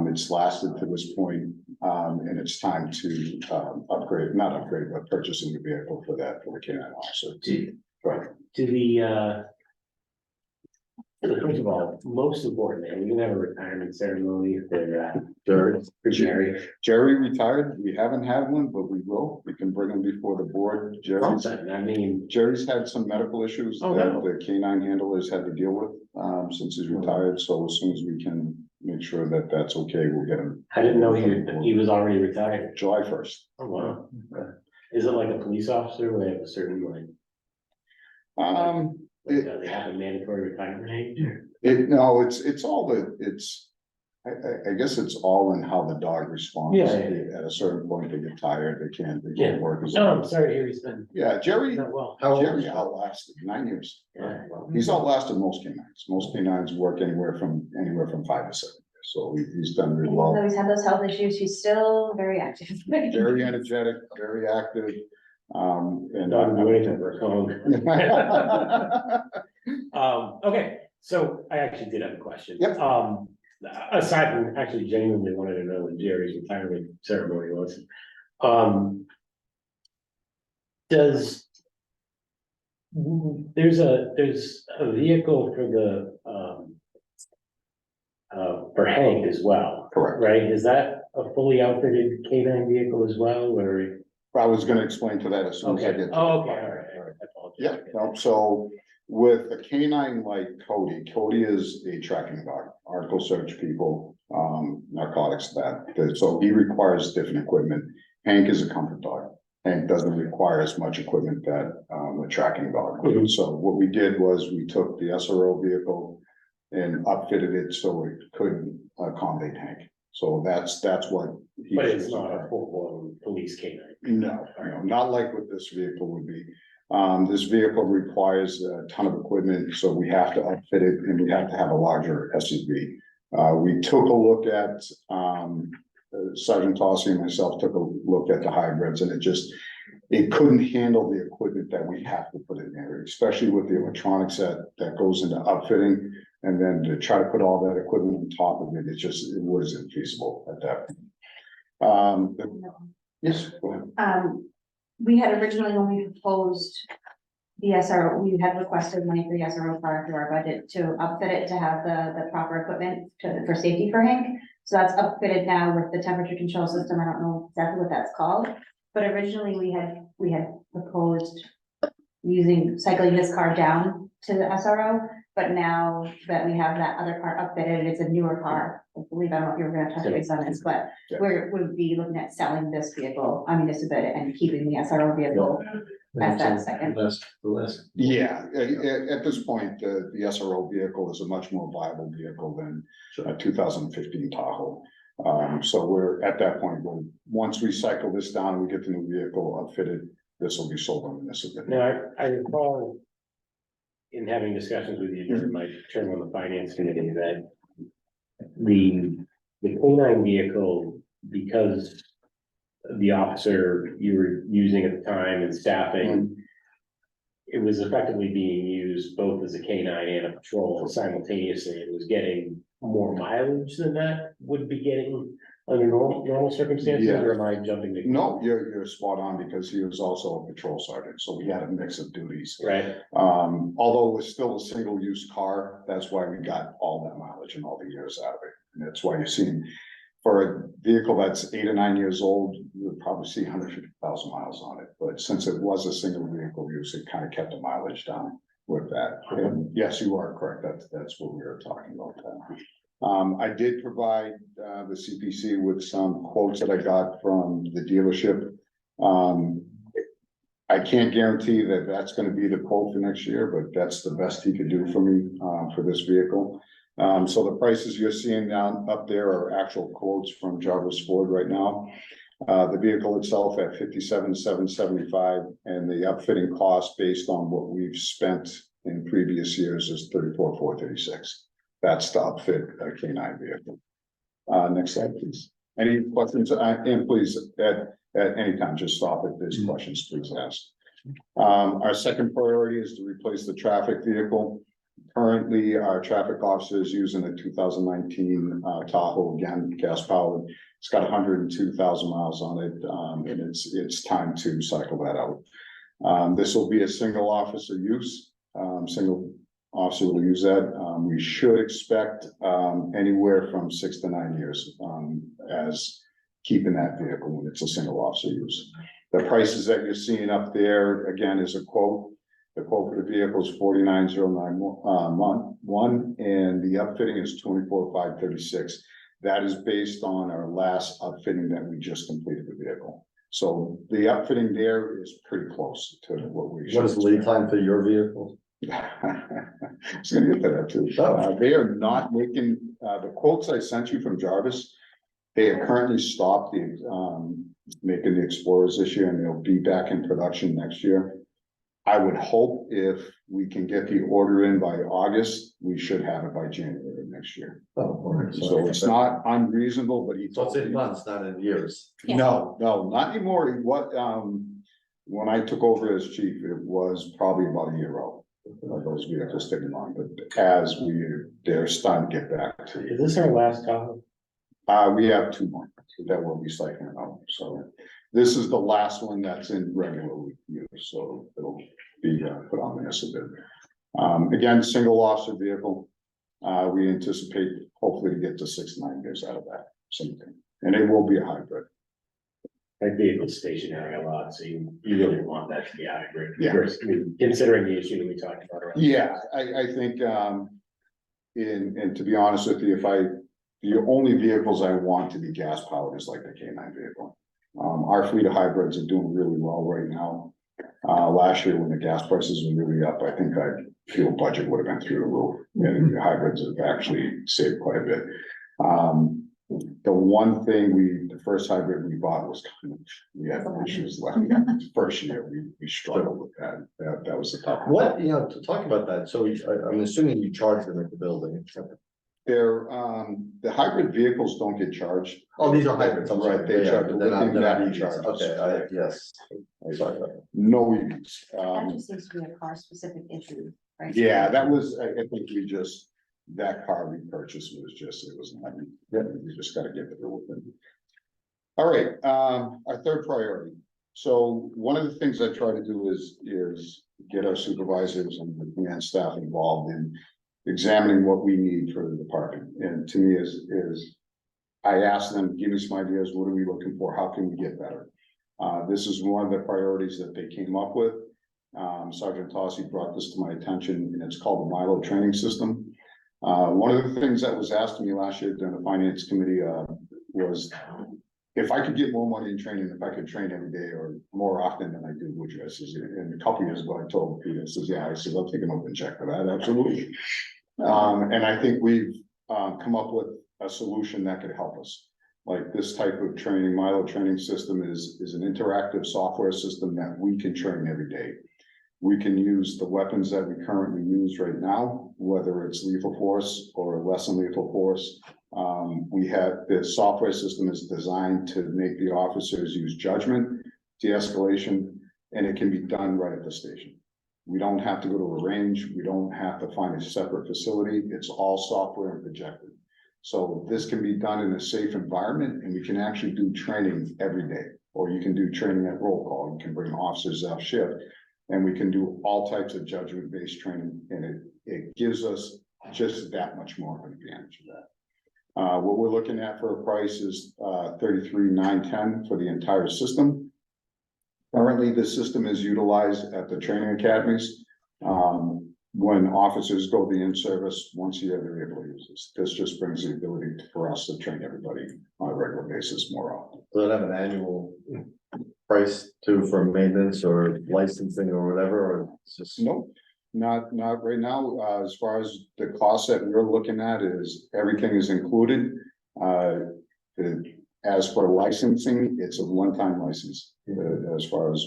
It's lasted to this point, and it's time to not upgrade, but purchase a new vehicle for the K9 officer. Right. First of all, most importantly, we can have a retirement ceremony for Jerry. Jerry retired. We haven't had one, but we will. We can bring him before the board. Jerry's had some medical issues Oh, that no. the K9 handlers had to deal with since he's retired. So as soon as we can make sure that that's okay, we'll get him. I didn't know he was already retired. July 1st. Oh, wow. Is it like a police officer where they have a certain they have a mandatory retirement age? No, it's all I guess it's all in how the dog responds. Yeah. At a certain point, they get tired, they can't Yeah. work as. No, I'm sorry to hear he's been Yeah, Jerry, not well. Jerry outlasted 9 years. Yeah. He's outlasted most canines. Most canines work anywhere from 5 to 7 years. So he's done really Even though well. he's had those health issues, he's still very active. Very energetic, very active. And Not do anything for a cone. Okay, so I actually did have a question. Yep. Aside from actually genuinely wanted to know when Jerry's retirement ceremony was. There's a vehicle for the for Hank as well, Correct. right? Is that a fully outfitted K9 vehicle as well, or? I was gonna explain to that as soon as I Okay, get. to oh, the- okay, all right, I apologize. Yeah, no, so with a K9 like Cody is a tracking dog, article search people, narcotics, so he requires different equipment. Hank is a comfort dog. Hank doesn't require as much equipment that a tracking dog would. So what we did was we took the SRO vehicle and upfitted it so it could accommodate Hank. So that's what. But it's not a full-blown police K9. No, not like what this vehicle would be. This vehicle requires a ton of equipment, so we have to outfit it and we have to have a larger SUV. We took a look at, Sergeant Tossi and myself took a look at the hybrids and it couldn't handle the equipment that we have to put in there, especially with the electronics that goes into outfitting. And then to try to put all that equipment on top of it, it wasn't feasible at that point. Yes, go ahead. We had originally, when we proposed the SRO, we had requested money for the SRO part of our budget to outfit it to have the proper equipment for safety for Hank. So that's outfitted now with the temperature control system. I don't know exactly what that's called. But originally we had proposed cycling his car down to the SRO. But now that we have that other car upfitted, it's a newer car. I believe, I don't know if you were gonna touch base on this, but we'd be looking at selling this vehicle, municipal, and keeping the SRO vehicle as that second. Yeah, at this point, the SRO vehicle is a much more viable vehicle than a 2015 Tahoe. So we're at that point, once we cycle this down, we get the new vehicle outfitted, this will be sold on municipal. Now, I recall in having discussions with you during my term on the finance committee that the K9 vehicle, because the officer you were using at the time and staffing, it was effectively being used both as a K9 and a patrol simultaneously. It was getting more mileage than that would be getting under normal circumstances, Yeah. or am I jumping the? No, you're spot on because he was also a patrol sergeant, so we had a mix of duties. Right, Although it was still a single use car, that's why we got all that mileage and all the years out of it. And that's why you're seeing, for a vehicle that's 8 or 9 years old, you'll probably see 150,000 miles on it. But since it was a single vehicle use, it kind of kept the mileage down with that. And yes, you are correct. That's what we were talking about. I did provide the CPC with some quotes that I got from the dealership. I can't guarantee that that's gonna be the quote for next year, but that's the best he could do for me for this vehicle. So the prices you're seeing down up there are actual quotes from Jarvis Ford right now. The vehicle itself at $57,775, and the upfitting cost based on what we've spent in previous years is $34,436. That's the upfit K9 vehicle. Next slide, please. Any questions? And please, at any time, just stop if there's questions, please ask. Our second priority is to replace the traffic vehicle. Currently, our traffic officer is using a 2019 Tahoe, again, gas powered. It's got 102,000 miles on it, and it's time to cycle that out. This will be a single officer use, single officer will use that. We should expect anywhere from 6 to 9 years as keeping that vehicle when it's a single officer use. The prices that you're seeing up there, again, is a quote. The quote for the vehicle is $49,091, and the upfitting is $24,536. That is based on our last upfitting that we just completed the vehicle. So the upfitting there is pretty close to what we. What is the lead time for your vehicle? I was gonna get to that too. They are not making, the quotes I sent you from Jarvis, they have currently stopped making the Explorers this year, and they'll be back in production next year. I would hope if we can get the order in by August, we should have it by January of next year. So it's not unreasonable, but So it's in months, not in years. No, not anymore. When I took over as chief, it was probably about a year out. Those vehicles taking long, but as they're starting to get back to. is this our last Tahoe? We have 2 more that we'll be cycling out, so this is the last one that's in regular use, so it'll be put on municipal bid. Again, single officer vehicle. We anticipate hopefully to get to 6 to 9 years out of that, same thing, and it will be a hybrid. That vehicle's stationary a lot, so you really want that to be hybrid. Yeah. First, I mean, considering the issue that we talked about. Earlier. Yeah, I think, and to be honest with you, the only vehicles I want to be gas powered is like the K9 vehicle. Our fleet of hybrids are doing really well right now. Last year when the gas prices were really up, I think our fuel budget would have been through the roof. And the hybrids have actually saved quite a bit. The one thing the first hybrid we bought was kind of, we had issues left. First year, we struggled with that. That was the tough. What, to talk about that, so I'm assuming you charge them at the building. They're, the hybrid vehicles don't get charged. Oh, these are hybrids, I'm sorry. Right, they Yeah, charge, but the they're not- lithium they're not battery EVs. charges. Okay, yes. Sorry about that. No EVs. That just seems to be a car specific issue, right? Yeah, that was, I think that car we purchased was just, it was not, we just gotta get through with it. All right, our third priority. So one of the things I try to do is get our supervisors and the command staff involved in examining what we need for the department. And to me is I ask them, give me some ideas, what are we looking for? How can we get better? This is one of the priorities that they came up with. Sergeant Tossi brought this to my attention, and it's called the Milo training system. One of the things that was asked of me last year during the finance committee, was if I could get more money in training, if I could train every day or more often than I do, which I says, in a couple years ago, I told Peter, I says, yeah, I said, I'll take an open check for that, absolutely. And I think we've, come up with a solution that could help us. Like this type of training, Milo training system is an interactive software system that we can train every day. We can use the weapons that we currently use right now, whether it's lethal force or less than lethal force. We have, the software system is designed to make the officers use judgment, de-escalation, and it can be done right at the station. We don't have to go to a range. We don't have to find a separate facility. It's all software and projected. So this can be done in a safe environment, and we can actually do training every day, or you can do training at roll call. You can bring officers off shift, and we can do all types of judgment-based training, and it gives us just that much more of an advantage of that. What we're looking at for a price is $33,910 for the entire system. Currently, the system is utilized at the training academies. When officers go to the in-service, once a year, they're able to use this. This just brings the ability for us to train everybody on a regular basis more often. Does it have an annual price too for maintenance or licensing or whatever, or it's just? Nope, not right now. As far as the costs that we're looking at is everything is included. As for licensing, it's a one-time license, as far as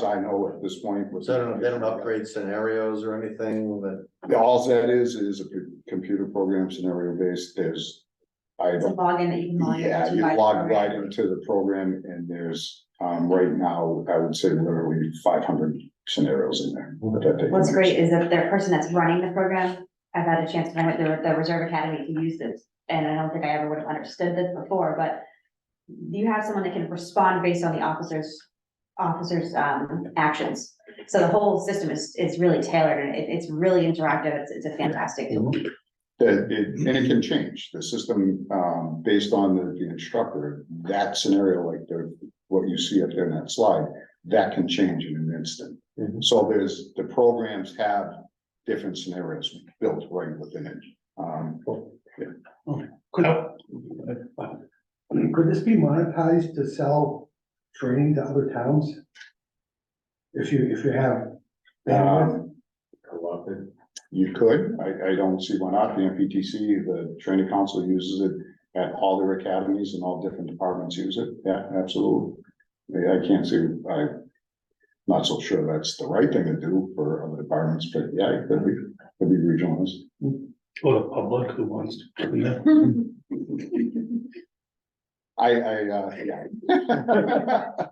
I know at this point. So they don't upgrade scenarios or anything that? All that is a computer program, scenario based. It's a login that you can log into. Yeah, you by log program. right into the program, and there's, right now, I would say literally 500 scenarios in there. What's great is that the person that's running the program, I've had a chance to run the Reserve Academy to use this. And I don't think I ever would have understood this before, but you have someone that can respond based on the officer's actions. So the whole system is really tailored, and it's really interactive. It's a fantastic tool. And it can change the system, based on the instructor, that scenario, like what you see up there in that slide, that can change in an instant. So the programs have different scenarios built right within it. Could this be monetized to sell training to other towns? If you have bandwidth? You could, I don't see why not. The MPTC, the training council uses it at all their academies, and all different departments use it. Yeah, absolutely. I can't see, I'm not so sure that's the right thing to do for other departments, but yeah, it could be regionalized. Or the public who wants to. Yeah.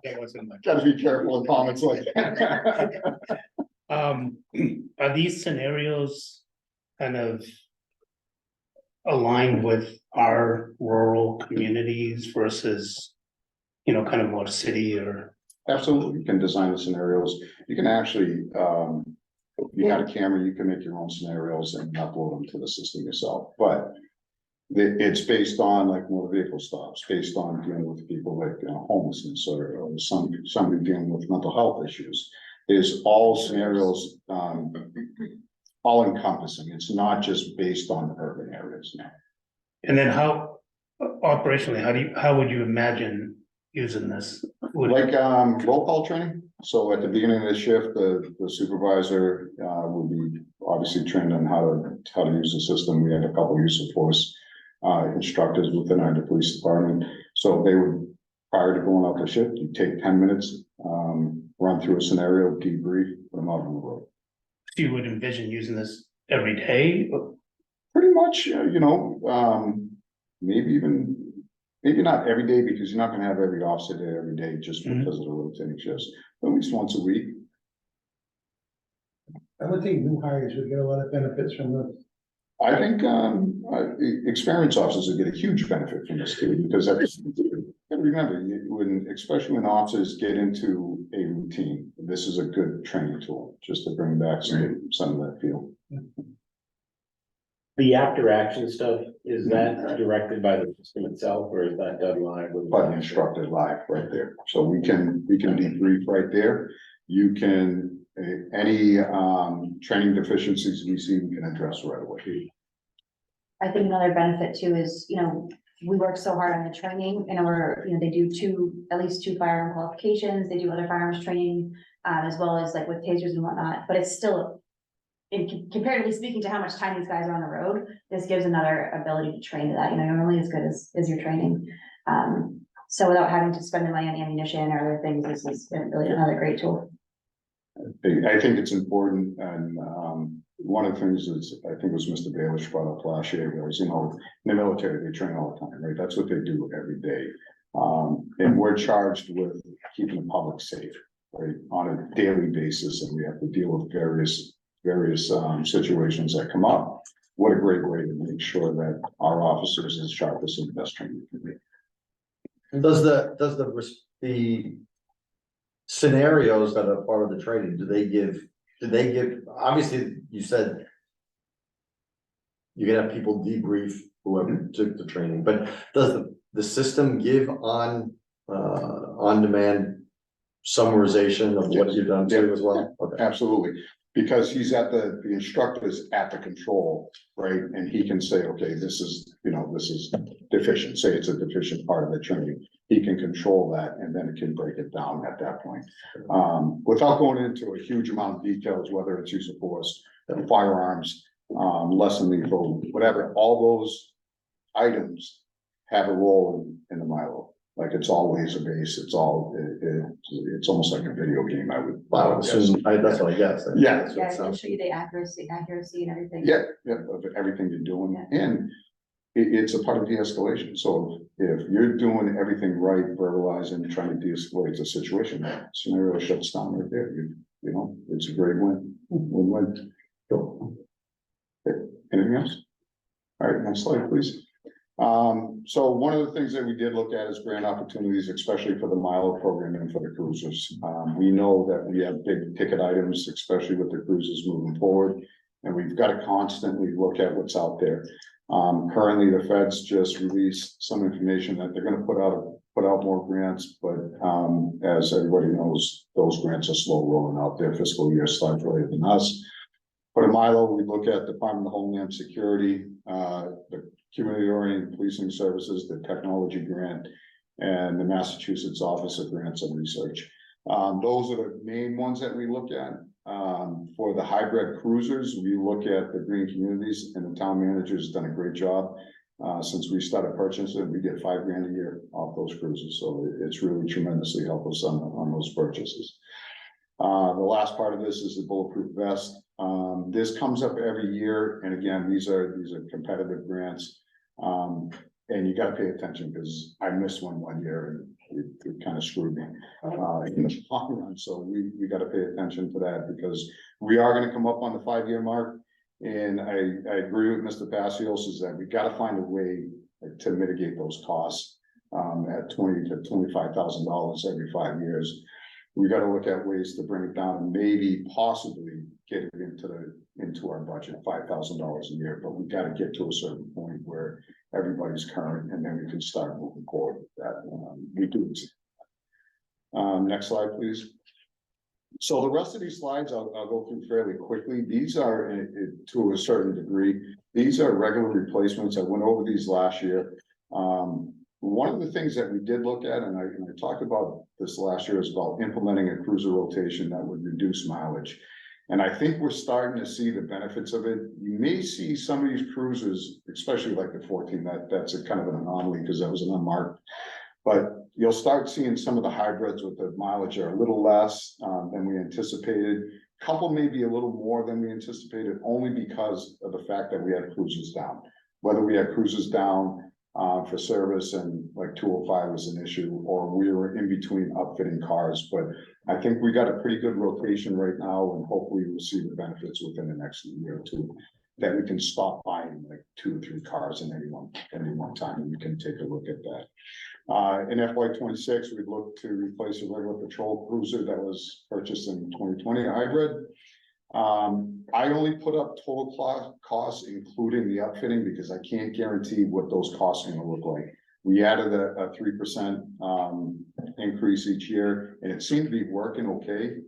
That wasn't my. Gotta be careful in comments like that. Are these scenarios kind of aligned with our rural communities versus, kind of more city or? Absolutely, you can design the scenarios. You can actually, if you got a camera, you can make your own scenarios and upload them to the system yourself, but it's based on like motor vehicle stops, based on dealing with people like homelessness or somebody dealing with mental health issues. Is all scenarios, all encompassing. It's not just based on urban areas now. And then how, operationally, how would you imagine using this? Like roll call training. So at the beginning of the shift, the supervisor will be obviously trained on how to use the system. We had a couple use of force instructors within our police department. So they would, prior to going out to shift, you take 10 minutes, run through a scenario, debrief, put them out on the road. So you would envision using this every day? Pretty much, maybe not every day, because you're not gonna have every officer there every day just Mhm. because of the rotating shifts, but at least once a week. I would think new hires would get a lot of benefits from this. I think, experienced officers would get a huge benefit from this too, because that's, gotta remember, especially when officers get into a routine, this is a good training tool, just to bring back some of that feel. The after action stuff, is that directed by the system itself, or is that done live with? By the instructor live right there, so we can debrief right there. You can, any, training deficiencies we see, we can address right away. I think another benefit too is, we work so hard on the training in order, they do at least two firearm qualifications, they do other firearms training, as well as like with tasers and whatnot, but it's still, comparatively speaking to how much time these guys are on the road, this gives another ability to train to that, you're only as good as your training. So without having to spend the money on ammunition or other things, this is really another great tool. I think it's important, and, one of the things is, I think it was Mr. Baelish brought up last year, was, in the military, they train all the time, right? That's what they do every day. And we're charged with keeping the public safe, right, on a daily basis, and we have to deal with various situations that come up. What a great way to make sure that our officers is sharpest and best trained we can be. Does the scenarios that are part of the training, do they give, obviously, you said you can have people debrief whoever took the training, but does the system give on demand summarization of what you've done too as well? Okay. Absolutely, because he's at the instructor's at the control, right? And he can say, okay, this is deficient, say it's a deficient part of the training. He can control that, and then it can break it down at that point. Without going into a huge amount of details, whether it's use of force, firearms, less than lethal, whatever, all those items have a role in the Milo. Like, it's all laser based, it's almost like a video game, I would assume, that's what I guess. Yeah. That's what it Yeah, they'll sounds- show you the accuracy and everything. Yeah, of everything you're doing, and it's a part of de-escalation, so if you're doing everything right, verbalizing, trying to de-escalate the situation, that scenario shuts down right there, it's a great win-win. Cool. Okay, anything else? All right, next slide, please. So one of the things that we did look at is grant opportunities, especially for the Milo program and for the cruisers. We know that we have big ticket items, especially with the cruisers moving forward, and we've got to constantly look at what's out there. Currently, the feds just released some information that they're gonna put out more grants, but, as everybody knows, those grants are slow rolling out. Their fiscal year starts later than us. For the Milo, we look at Department of Homeland Security, the Community Oriented Policing Services, the technology grant, and the Massachusetts Office of Grants and Research. Those are the main ones that we look at. For the hybrid cruisers, we look at the green communities, and the town manager's done a great job. Since we started purchasing, we get $5,000 a year off those cruisers, so it's really tremendously helped us on those purchases. The last part of this is the bulletproof vest. This comes up every year, and again, these are competitive grants. And you gotta pay attention, because I missed one year and it kind of screwed me. In the long run, so we gotta pay attention to that, because we are gonna come up on the 5-year mark. And I agree with Mr. Passios, is that we gotta find a way to mitigate those costs. At $20,000 to $25,000 every 5 years. We gotta look at ways to bring it down and maybe possibly get it into our budget, $5,000 a year, but we gotta get to a certain point where everybody's current, and then we can start moving forward with that. We do. Next slide, please. So the rest of these slides, I'll go through fairly quickly. These are, to a certain degree, these are regular replacements. I went over these last year. One of the things that we did look at, and I talked about this last year, is about implementing a cruiser rotation that would reduce mileage. And I think we're starting to see the benefits of it. You may see some of these cruisers, especially like the 14, that's a kind of an anomaly because that was an unmarked. But you'll start seeing some of the hybrids with the mileage are a little less than we anticipated. Couple maybe a little more than we anticipated, only because of the fact that we had cruisers down. Whether we had cruisers down for service and like 205 was an issue, or we were in between upfitting cars, but I think we got a pretty good rotation right now, and hopefully we'll see the benefits within the next year or two. That we can stop buying like 2 or 3 cars in any one time, and we can take a look at that. In FY26, we'd look to replace a regular patrol cruiser that was purchased in 2020, a hybrid. I only put up total costs, including the upfitting, because I can't guarantee what those costs are gonna look like. We added a 3% increase each year, and it seemed to be working okay.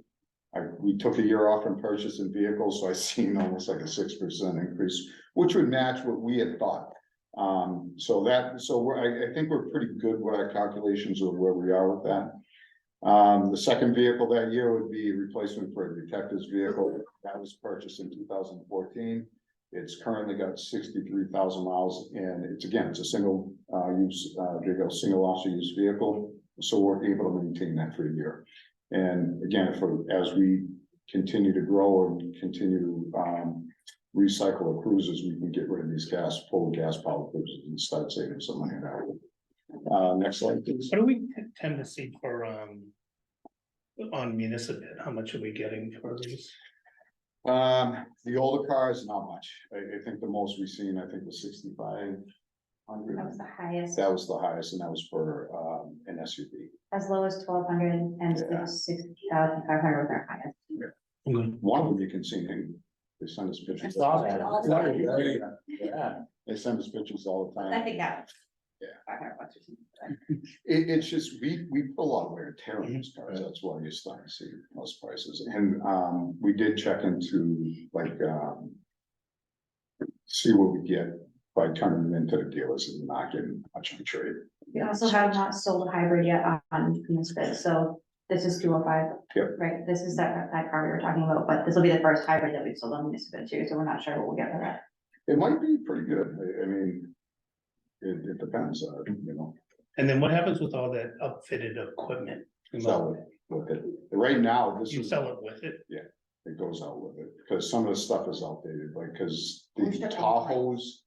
We took a year off from purchasing vehicles, so I seen almost like a 6% increase, which would match what we had thought. I think we're pretty good with our calculations of where we are with that. The second vehicle that year would be a replacement for a detective's vehicle that was purchased in 2014. It's currently got 63,000 miles, and it's a single use vehicle, single officer use vehicle. So we're able to maintain that for a year. And again, as we continue to grow and continue to recycle our cruisers, we can get rid of these full gas powered cruisers and start saving some money that way. Next slide, please. What do we tend to see for, on municipal, how much are we getting for these? The older cars, not much. I think the most we've seen, I think was 6,500. That was the highest, That was the highest, and that was for an SUV. as low as 1,200 and Yeah. 6,500 was our highest. One of them you can see, they send us pictures. Yeah. They send us pictures all the I time. think that. Yeah. 500 bucks or something. It's just, we put a lot of wear and tear on these cars, that's why you're starting to see those prices, and, we did check into, like, see what we get by turning them into the dealers and not getting much on trade. We also have not sold a hybrid yet on Municipal, so this is 205. Yep. Right, this is that car we were talking about, but this will be the first hybrid that we've sold on Municipal too, so we're not sure what we'll get for that. It might be pretty good, I mean, it depends, you know. And then what happens with all that upfitted equipment? Sell it with it. Right now, this You is, sell it with it? it goes out with it, because some of the stuff is outdated, like, because the We'll strip the Tahoes,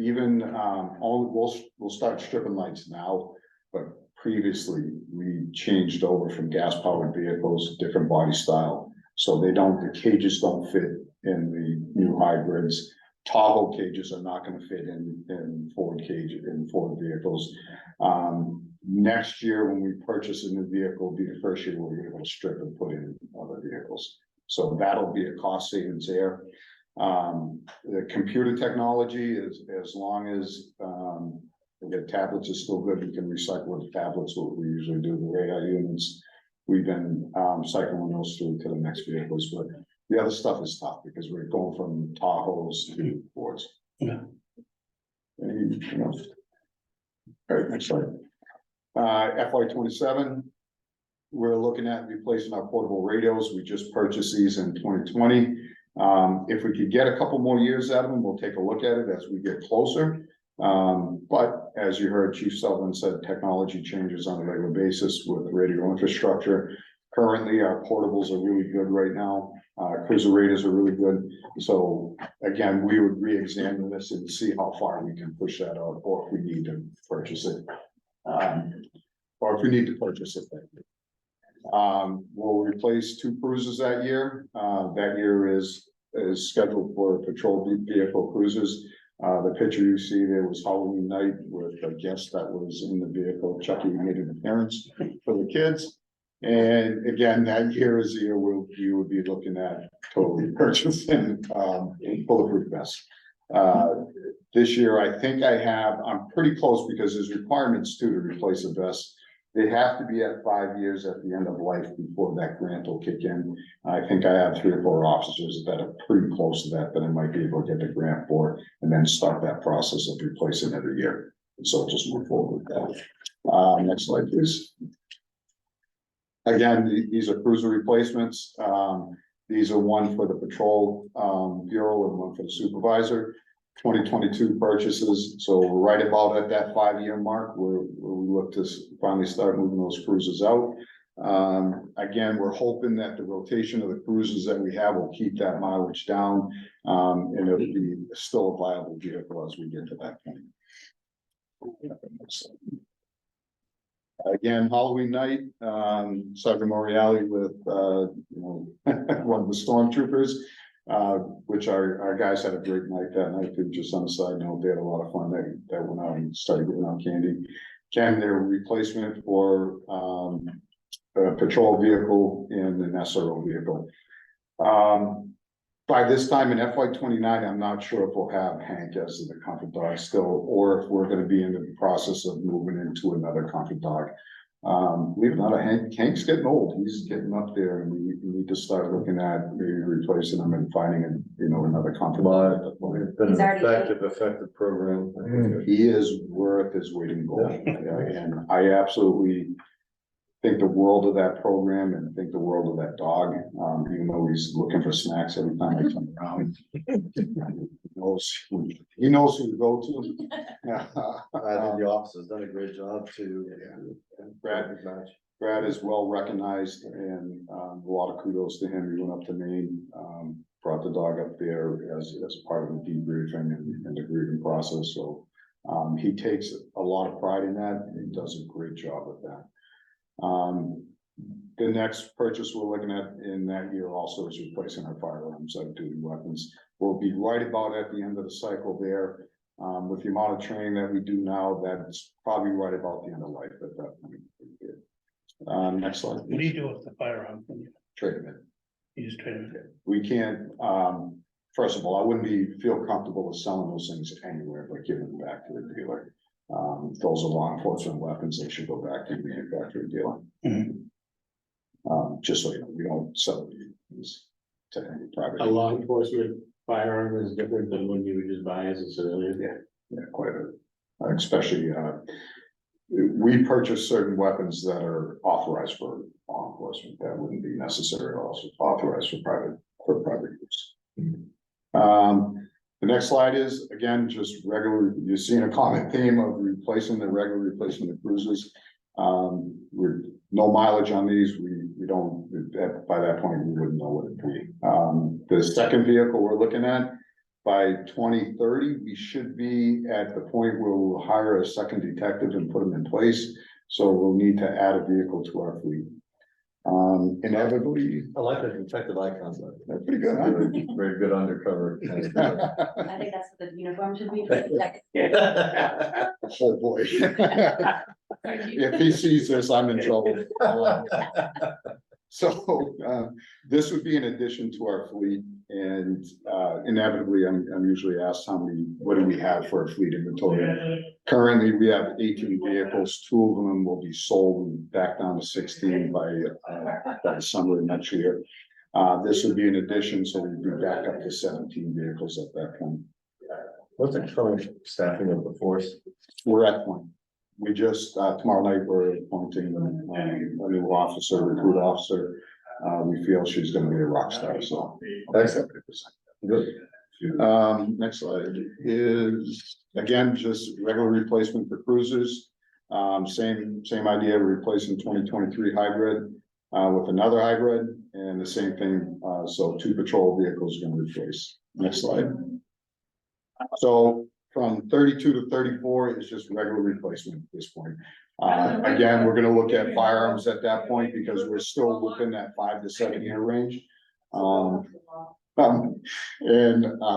even, we'll start stripping lights now, but previously, we changed over from gas powered vehicles, different body style, so the cages don't fit in the new hybrids. Tahoe cages are not gonna fit in Ford vehicles. Next year, when we purchase a new vehicle, will be the first year we're able to strip and put in other vehicles. So that'll be a cost savings there. The computer technology is, as long as, the tablets is still good, we can recycle the tablets, what we usually do, the radar units. We've been, cycling those through to the next vehicles, but the other stuff is tough because we're going from Tahoes to Fords. Yeah. Anything else? All right, next slide. FY27, we're looking at replacing our portable radios. We just purchased these in 2020. If we could get a couple more years out of them, we'll take a look at it as we get closer. But as you heard, Chief Sullivan said, technology changes on a regular basis with radio infrastructure. Currently, our portables are really good right now. Cruiser radios are really good. So again, we would re-examine this and see how far we can push that out, or if we need to purchase it. We'll replace 2 cruisers that year. That year is scheduled for patrol vehicle cruisers. The picture you see there was Halloween night with a guest that was in the vehicle. Chucky made an appearance for the kids. And again, that year is the year you would be looking at totally purchasing bulletproof vests. This year, I think I'm pretty close because there's requirements too to replace a vest. They have to be at 5 years at the end of life before that grant will kick in. I think I have 3 or 4 officers that are pretty close to that I might be able to get the grant for, and then start that process of replacing every year. So just move forward with that. Next slide, please. Again, these are cruiser replacements. These are one for the patrol, bureau and one for the supervisor. 2022 purchases, so we're right about at that 5-year mark where we look to finally start moving those cruisers out. Again, we're hoping that the rotation of the cruisers that we have will keep that mileage down. And it'll be still a viable vehicle as we get to that point. Again, Halloween night, Sergeant Moriarty with, one of the stormtroopers. Which our guys had a great night that night too, just on the side note, they had a lot of fun. They went out and started giving out candy. Again, their replacement for, a patrol vehicle and an SRO vehicle. By this time in FY 29, I'm not sure if we'll have Hank as the comfort dog still, or if we're gonna be in the process of moving into another comfort dog. Believe it or not, Hank's getting old, he's getting up there, and we need to start looking at maybe replacing him and finding another comfort dog at that point. It's been He's an already- effective program. He is worth his weight in gold, and I absolutely think the world of that program and think the world of that dog, even though he's looking for snacks every time I come around. He knows who to go to. Yeah. I think the officer's done a great job too. Brad is well recognized and, a lot of kudos to him. He went up to Maine, brought the dog up there as part of the debriefing and the grieving process, so. He takes a lot of pride in that, and he does a great job with that. The next purchase we're looking at in that year also is replacing our firearms, our duty weapons. We'll be right about at the end of the cycle there. With the amount of training that we do now, that's probably right about the end of life at that point. Next slide. What do you do with the firearm when you Trade them in. use training? We can't, first of all, I wouldn't feel comfortable with selling those things anywhere, but giving them back to the dealer. Those are law enforcement weapons, they should go back to the manufacturer dealer. Mhm. Just so you know, we don't sell these to any private. A law enforcement firearm is different than one you would just buy as a civilian. Yeah, quite a, especially, we purchase certain weapons that are authorized for law enforcement, that wouldn't be necessary, also authorized for private use. The next slide is, again, just regular, you're seeing a common theme of replacing the cruisers. With no mileage on these, we don't, by that point, we wouldn't know what it'd be. The second vehicle we're looking at, by 2030, we should be at the point where we'll hire a second detective and put them in place. So we'll need to add a vehicle to our fleet. Inevitably, I like the detective icons. that's pretty good, huh? Very good undercover. I think that's what the uniform should be. Oh, boy. If he sees this, I'm in trouble. So, this would be in addition to our fleet, and, inevitably, I'm usually asked what do we have for a fleet inventory? Currently, we have 18 vehicles, 2 of them will be sold and back down to 16 by the summer of next year. This would be an addition, so we'd be back up to 17 vehicles at that point. What's the current staffing of the force? We're at one. We just, tomorrow night, we're appointing a new officer, recruit officer. We feel she's gonna be a rock star, so. Excellent. Good. Next slide is, again, just regular replacement for cruisers. Same idea, replacing 2023 hybrid with another hybrid, and the same thing, so 2 patrol vehicles gonna replace. Next slide. So from 32 to 34 is just regular replacement at this point. Again, we're gonna look at firearms at that point because we're still within that 5 to 7 year range. And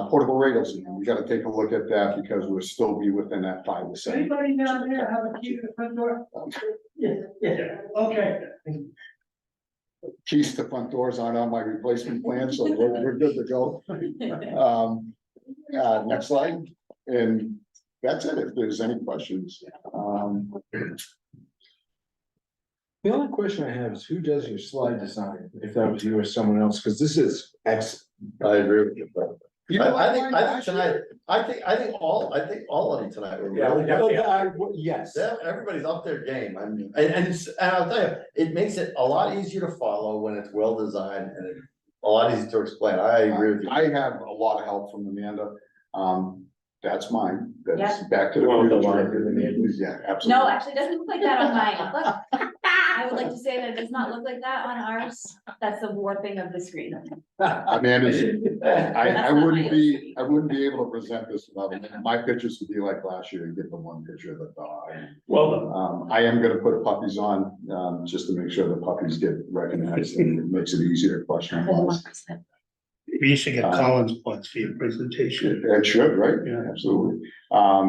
portable radios, we gotta take a look at that because we'll still be within that 5 to 7. Anybody down there have a key to the front door? Yeah, okay. Keys to front doors aren't on my replacement plan, so we're good to go. Next slide, and that's it, if there's any questions. The only question I have is who does your slide design, if that was you or someone else, because this is I agree with you. You know, I think tonight, I think all of you tonight were really good. Yes. Everybody's up their game. I mean, and I'll tell you, it makes it a lot easier to follow when it's well designed and a lot easier to explain. I agree with you. I have a lot of help from Amanda. That's mine. That's Yep. back to the You want the future. line from Amanda? Yeah, absolutely. No, actually, it doesn't look like that on mine. Look, I would like to say that it does not look like that on ours. That's the warping of the screen. Amanda's, That's I not wouldn't my be, I wouldn't be able to present this without, my pictures would be like last year, you get the one picture of the dog. Well, I am gonna put puppies on, just to make sure the puppies get recognized and it makes it easier to question. You should get Collins points for your presentation. It should, right? Yeah. Absolutely.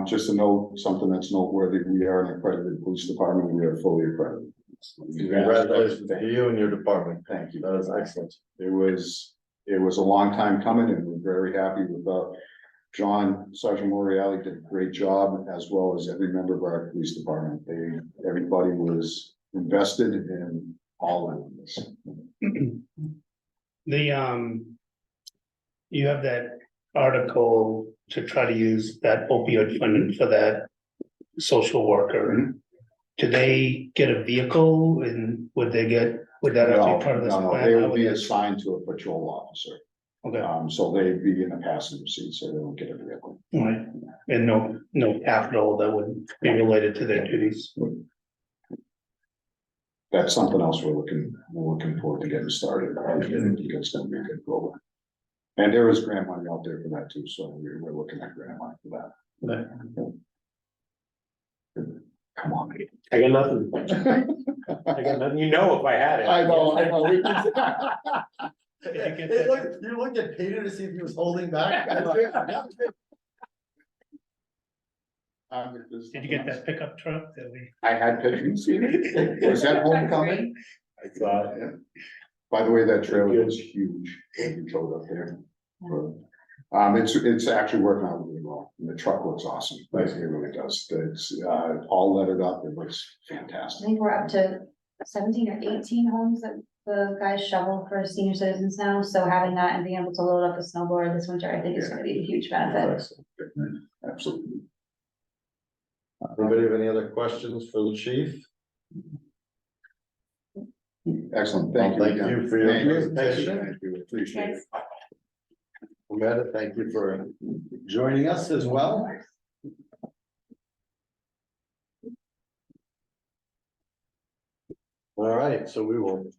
Just to know something that's noteworthy, we are an accredited police department, we are fully accredited. Congratulations to you and your department. Thank you. That is excellent. It was a long time coming and we're very happy with, John, Sergeant Moriarty did a great job, as well as every member of our police department. Everybody was invested in all of this. You have that article to try to use that opioid funding for that social worker. Do they get a vehicle and would that actually be part of this No, plan? they How will would be that- assigned to a patrol officer. Okay, So they'd be in a passenger seat, so they don't get a vehicle. all right, and no capital that would be related to their duties. That's something else we're looking forward to getting started. I think it's gonna be a good program. And there is grant money out there for that too, so we're looking at grant money for that. Come on. I got nothing. I got nothing, you know, if I had it. I know. You looked at Peter to see if he was holding back. Did you get that pickup truck that we? I had pictures. Was that homecoming? I thought, Yeah. By the way, that trailer was huge, when you towed up there. It's actually working out really well, and the truck looks awesome, like, it really does, it's, all lettered up, it looks I fantastic. think we're up to 17 or 18 homes that the guys shovel for senior citizens now, so having that and being able to load up a snowboard this winter, I think is gonna be a huge benefit. Absolutely. Anybody have any other questions for the chief? Excellent, thank you. Thank again. you for your Thank you. presentation. Thank you, appreciate it. Amanda, thank you for joining us as well. All right, so we will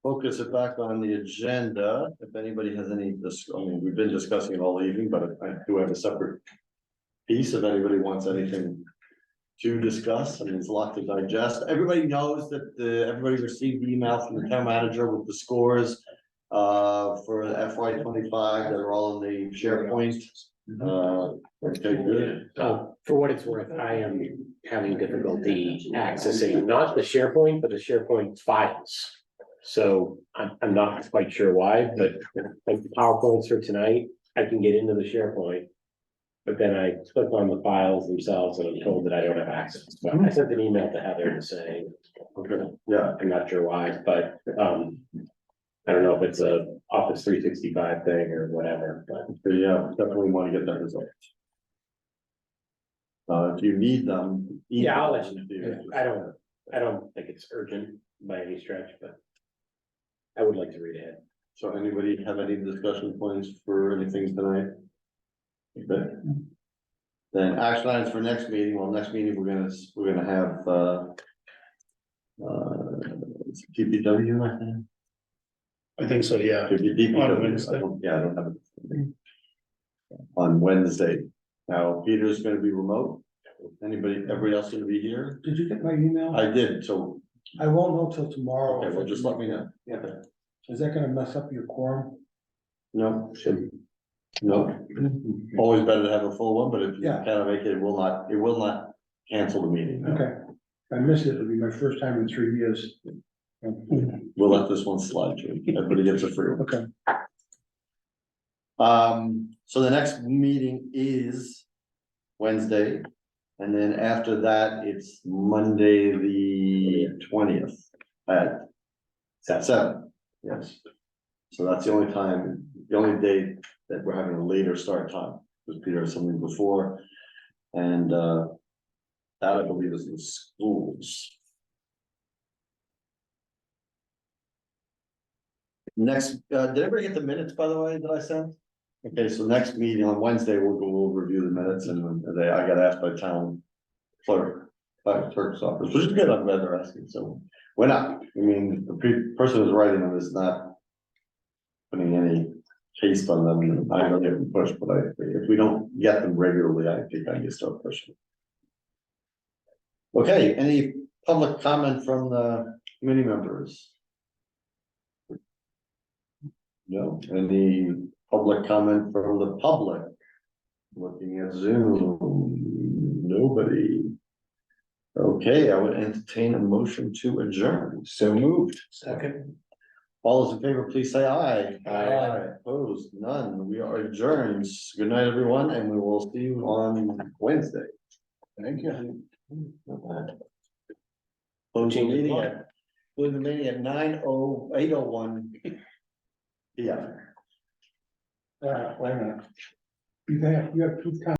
focus it back on the agenda. If anybody has any, I mean, we've been discussing it all evening, but I do have a separate piece if anybody wants anything to discuss. I mean, there's a lot to digest. Everybody knows that everybody received the email from the town manager with the scores for FY 25 that are all in the SharePoint. Okay, good. for what it's worth, I am having difficulty accessing not the SharePoint, but the SharePoint files. So I'm not quite sure why, but like the PowerPoints for tonight, I can get into the SharePoint. But then I click on the files themselves and I'm told that I don't have access. So I sent an email to Heather to say, okay, yeah, I'm not sure why, but I don't know if it's a Office 365 thing or whatever, but Yeah, definitely want to get that result. If you need them. yeah, I'll let you know. know. I don't think it's urgent by any stretch, but I would like to read ahead. So anybody have any discussion points for anything tonight? Okay. Then action items for next meeting. Well, next meeting, we're gonna have PPW, I think. I think so, yeah. DPW. On Wednesday. I don't have it. On Wednesday. Now, Peter's gonna be remote. Everybody else gonna be here? Did you get my email? I did, so, I won't know till tomorrow. okay, well, just let me know. Yeah. Is that gonna mess up your quorum? No, shouldn't. No, always better to have a full one, but if you Yeah. cannot make it, it will not cancel the meeting. Okay. If I miss it, it'll be my first time in 3 years. We'll let this one slide, Jim. Everybody gets a free one. Okay. So the next meeting is Wednesday, and then after that, it's Monday, the 20th at 7. Yes. So that's the only time, the only day that we're having a later start time, because Peter had something before, and that I believe is in schools. Next, did everybody get the minutes, by the way, that I sent? Okay, so next meeting on Wednesday, we'll review the minutes and I got asked by town clerk, by the clerk's office, which is good, I'm glad they're asking, so. We're not, I mean, the person who's writing them is not putting any haste on them, I know they can push, but if we don't get them regularly, I think I can start pushing. Okay, any public comment from the committee members? No, any public comment from the public? Looking at Zoom, nobody. Okay, I would entertain a motion to adjourn. So moved. Second. All those in favor, please say aye. Aye. Opposed, none. We are adjourned. Good night, everyone, and we will see you on Wednesday. Thank you. Close the meeting at 8:01. Yeah. Wait a minute. You have two times.